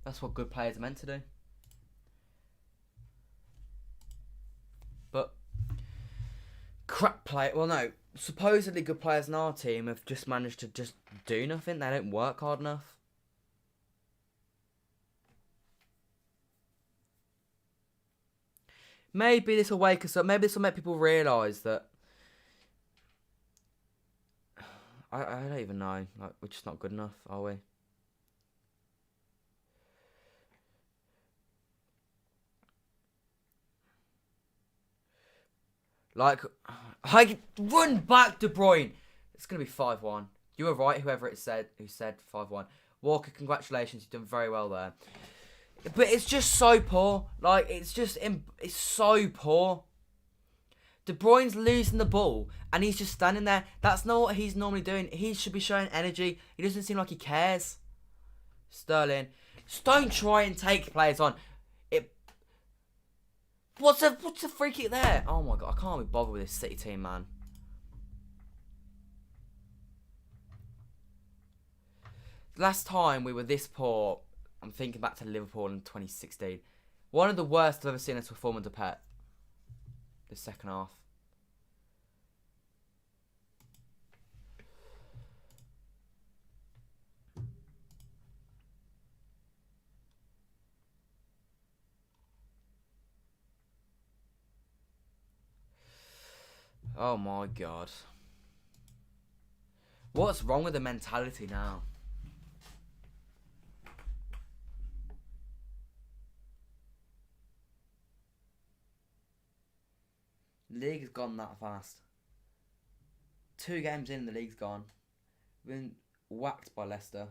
That's what good players are meant to do. But crap play. Well, no. Supposedly good players in our team have just managed to just do nothing. They don't work hard enough. Maybe this will wake us up. Maybe this will make people realise that... I don't even know. Like, we're just not good enough, are we? Like, I run back, De Bruyne. It's going to be 5-1. You were right, who said 5-1. Walker, congratulations. You've done very well there. But it's just so poor. Like, it's so poor. De Bruyne's losing the ball, and he's just standing there. That's not what he's normally doing. He should be showing energy. He doesn't seem like he cares. Sterling. Just don't try and take players on. What's the free kick there? Oh my god, I can't be bothered with this City team, man. Last time we were this poor, I'm thinking back to Liverpool in 2016. One of the worst I've ever seen us perform under Pep. The second half. Oh my god. What's wrong with the mentality now? League has gone that fast. 2 games in, the league's gone. We've been whacked by Leicester.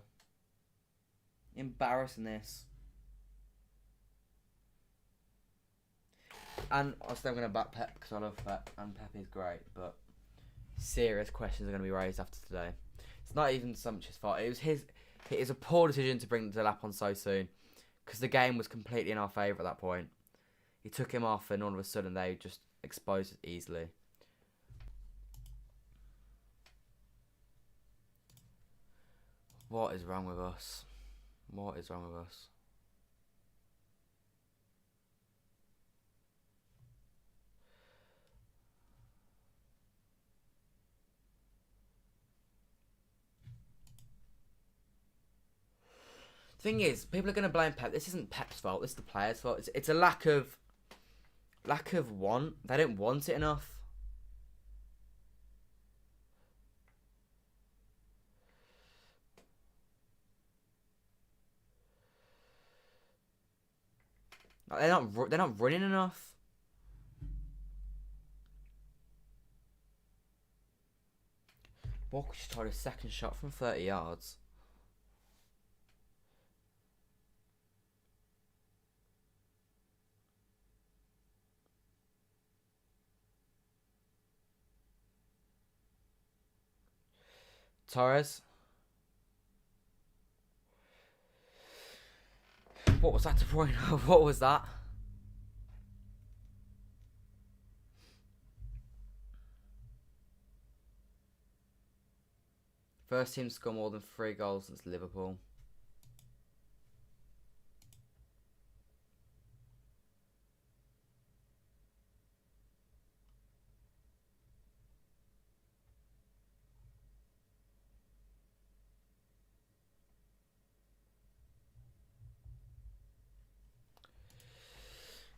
Embarrassing this. And I'm still going to back Pep because I love Pep and Pep is great, but serious questions are going to be raised after today. It's not even so much his fault. It was a poor decision to bring Delap on so soon because the game was completely in our favour at that point. He took him off and all of a sudden they just exposed it easily. What is wrong with us? What is wrong with us? Thing is, people are going to blame Pep. This isn't Pep's fault. This is the players' fault. It's a lack of want. They don't want it enough. They're not running enough. Walker just tried a second shot from 30 yards. Torres. What was that, De Bruyne? What was that? First team to score more than 3 goals since Liverpool.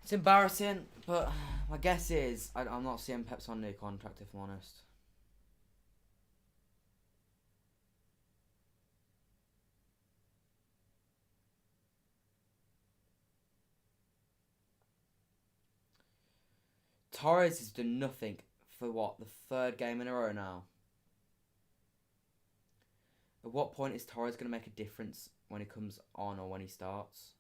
It's embarrassing, but my guess is I'm not seeing Pep's on new contract, if I'm honest. Torres has done nothing for what, the 3rd game in a row now? At what point is Torres going to make a difference when he comes on or when he starts?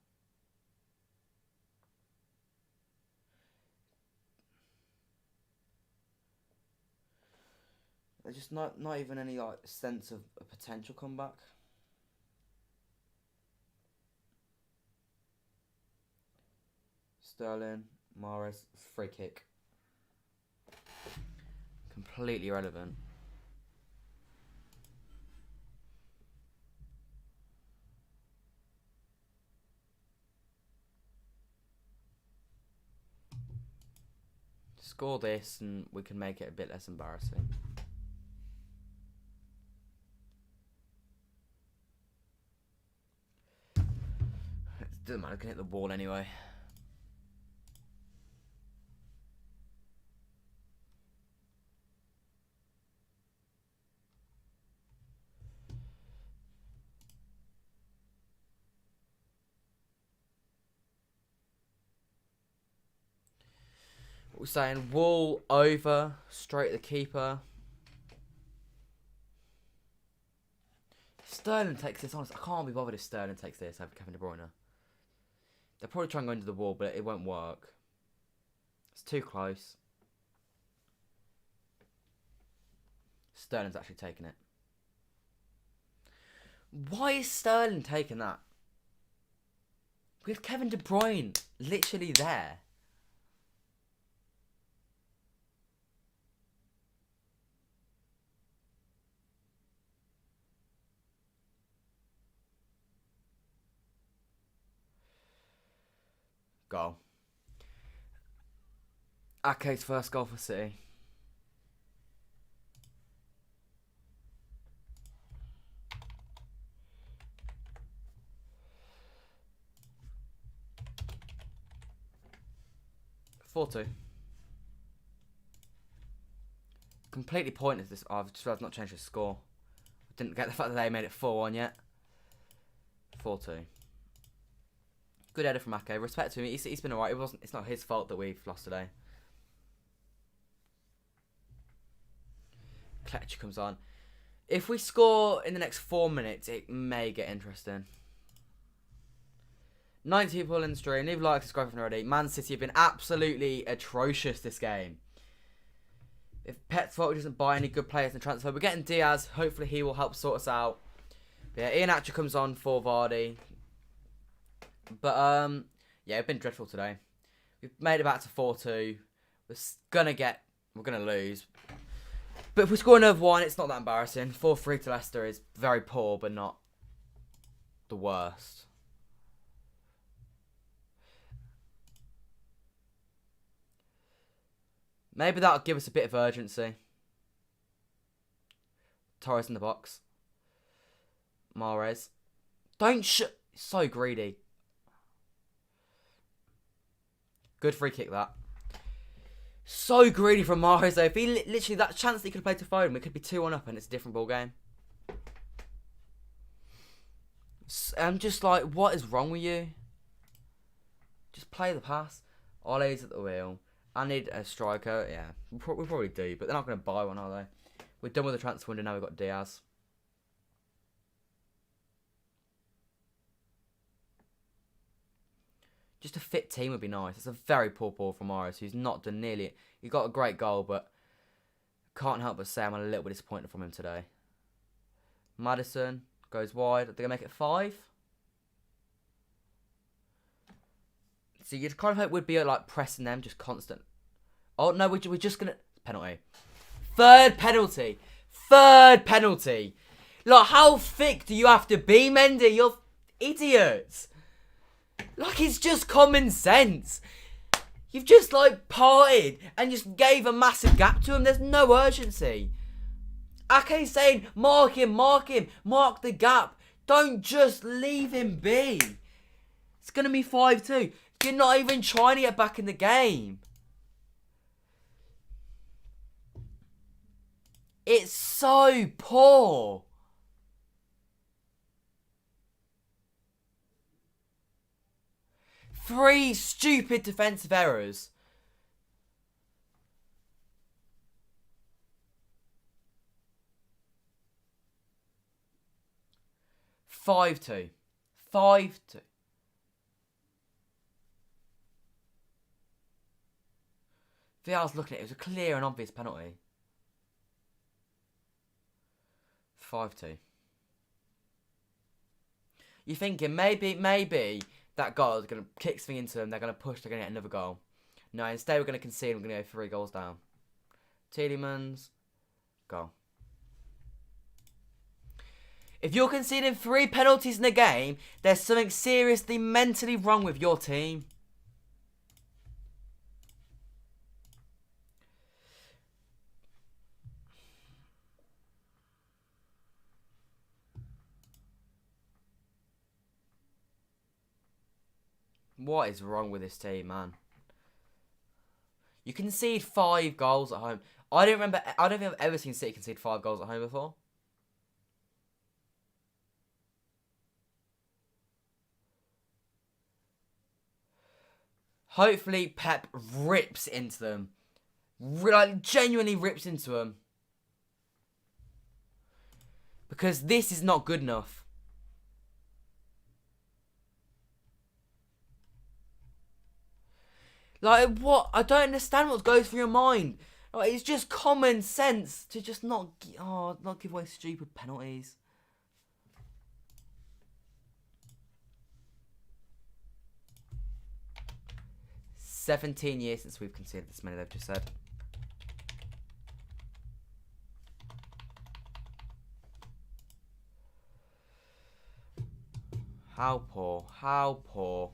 There's just not even any like sense of a potential comeback. Sterling, Mahrez, free kick. Completely irrelevant. Score this and we can make it a bit less embarrassing. It doesn't matter, I can hit the wall anyway. What we're saying, wall over, straight at the keeper. Sterling takes this, honestly, I can't be bothered if Sterling takes this over Kevin De Bruyne. They'll probably try and go into the wall, but it won't work. It's too close. Sterling's actually taking it. Why is Sterling taking that? We have Kevin De Bruyne literally there. Goal. Ake's first goal for City. Four-two. completely pointless. This I've just realised not changed the score. Didn't get the fact that they made it 4-1 yet. 4-2. Good header from Ake. Respect to him. He's been alright. It's not his fault that we've lost today. Kletcher comes on. If we score in the next 4 minutes, it may get interesting. 90 people in the stream. Leave a like, subscribe if you're not already. Man City have been absolutely atrocious this game. If Pet's fault doesn't buy any good players in the transfer, we're getting Diaz. Hopefully he will help sort us out. But yeah, Ian Atcher comes on for Vardy. But yeah, it's been dreadful today. We've made it back to 4-2. We're gonna lose. But if we score another one, it's not that embarrassing. 4-3 to Leicester is very poor, but not the worst. Maybe that'll give us a bit of urgency. Torres in the box. Mahrez. Don't so greedy. Good free kick, that. So greedy from Mahrez, though. If he literally, that chance that he could have played to phone, we could be 2-1 up and it's a different ball game. I'm just like, what is wrong with you? Just play the pass. Ole's at the wheel. I need a striker. Yeah, we probably do, but they're not going to buy one, are they? We're done with the transfer window, now we've got Diaz. Just a fit team would be nice. It's a very poor ball from Mahrez, who's not done nearly... He got a great goal, but can't help but say I'm a little bit disappointed from him today. Maddison goes wide. Are they going to make it 5? So you'd kind of hope we'd be like pressing them, just constant. Oh, no, we're just going to... Penalty. Third penalty. Third penalty. Like, how thick do you have to be, Mendy? You're idiots. Like, it's just common sense. You've just, like, parted and just gave a massive gap to him. There's no urgency. Ake's saying, mark him, mark the gap. Don't just leave him be. It's going to be 5-2. You're not even trying to get back in the game. It's so poor. Three stupid defensive errors. Five two. VR's looking at it. It was a clear and obvious penalty. 5-2. You're thinking maybe that goal is going to kick something into them. They're going to push. They're going to get another goal. No, instead we're going to concede. We're going to go 3 goals down. Tielemans. Goal. If you're conceding 3 penalties in a game, there's something seriously mentally wrong with your team. What is wrong with this team, man? You concede 5 goals at home. I don't think I've ever seen City concede 5 goals at home before. Hopefully Pep rips into them. Like, genuinely rips into them. Because this is not good enough. Like, what? I don't understand what goes through your mind. Like, it's just common sense to just not give away stupid penalties. "17 years since we've conceded this many," they've just said. How poor. How poor.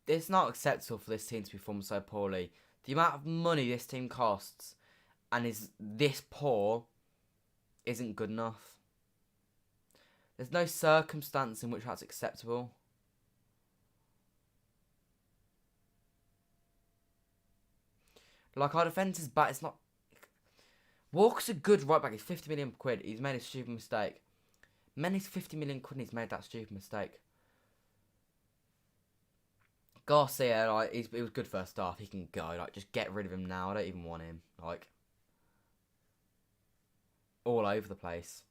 it's not acceptable for this team to perform so poorly. The amount of money this team costs and is this poor isn't good enough. There's no circumstance in which that's acceptable. Like, our defence is bad. It's not... Walker's a good right back. He's 50 million quid. He's made a stupid mistake. Many's 50 million quid and he's made that stupid mistake. Garcia, like, he was good first half. He can go. Like, just get rid of him now. I don't even want him. Like, all over the place.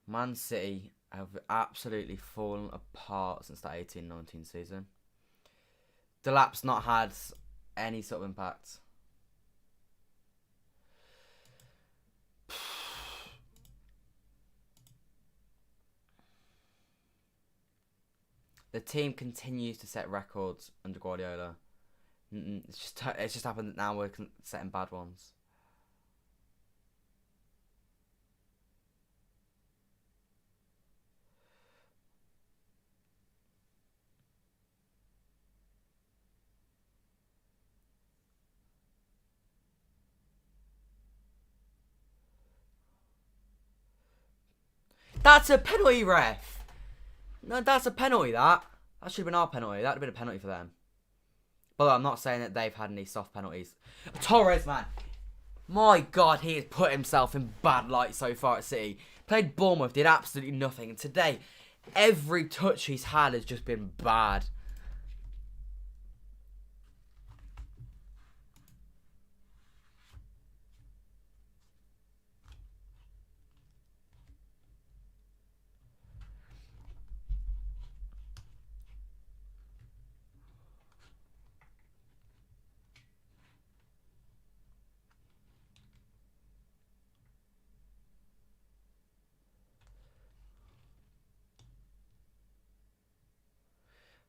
Man City have absolutely fallen apart since that 18-19 season. Delap's not had any sort of impact. The team continues to set records under Guardiola. It's just happened that now we're setting bad ones. That's a penalty, ref. No, that's a penalty, that. That should have been our penalty. That would have been a penalty for them. But I'm not saying that they've had any soft penalties. Torres, man. My God, he has put himself in bad light so far at City. Played Bournemouth, did absolutely nothing. And today, every touch he's had has just been bad.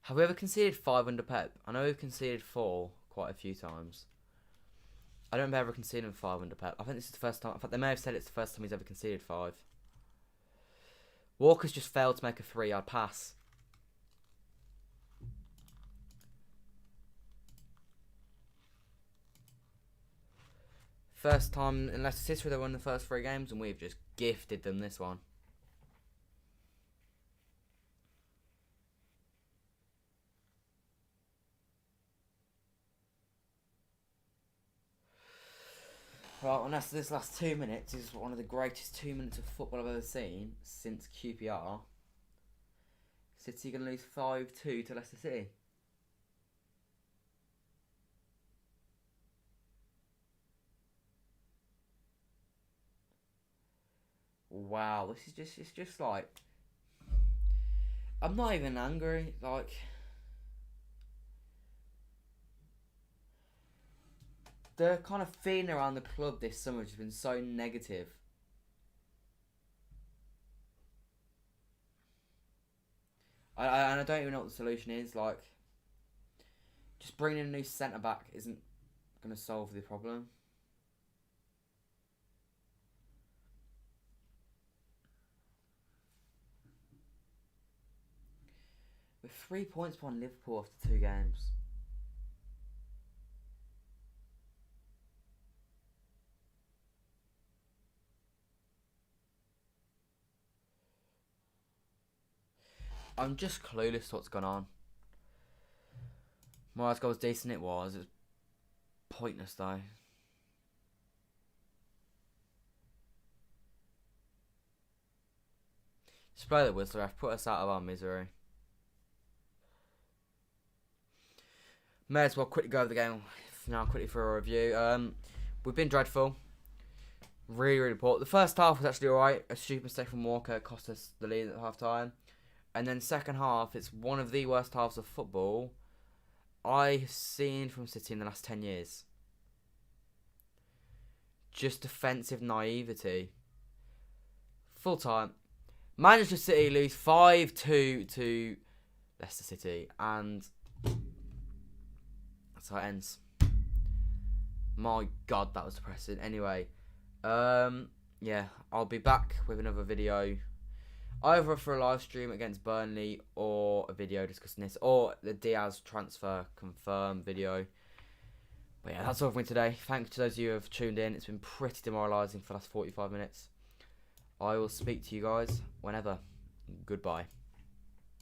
Have we ever conceded 5 under Pep? I know we've conceded 4 quite a few times. I don't remember ever conceding 5 under Pep. I think this is the first time. In fact, they may have said it's the first time he's ever conceded 5. Walker's just failed to make a 3-yard pass. First time in Leicester City they won the first 3 games, and we've just gifted them this one. Right, well, this last 2 minutes is one of the greatest 2 minutes of football I've ever seen since QPR. City going to lose 5-2 to Leicester City. Wow, it's just like, I'm not even angry, like, the kind of feeling around the club this summer has been so negative. I don't even know what the solution is. Like, just bringing in a new centre back isn't going to solve the problem. We're 3 points behind Liverpool after 2 games. I'm just clueless what's gone on. Mahrez goal was decent, it was pointless though. Just blow the whistle, ref. Put us out of our misery. May as well quickly go over the game now, quickly for a review. We've been dreadful. Really, really poor. The first half was actually alright. A stupid mistake from Walker cost us the lead at half time. And then second half, it's one of the worst halves of football I've seen from City in the last 10 years. Just defensive naivety. Full time. Manchester City lose 5-2 to Leicester City, and that's how it ends. My God, that was depressing. Anyway, yeah, I'll be back with another video, either for a live stream against Burnley or a video discussing this, or the Diaz transfer confirmed video. But yeah, that's all for me today. Thanks to those of you who have tuned in. It's been pretty demoralising for the last 45 minutes. I will speak to you guys whenever. Goodbye.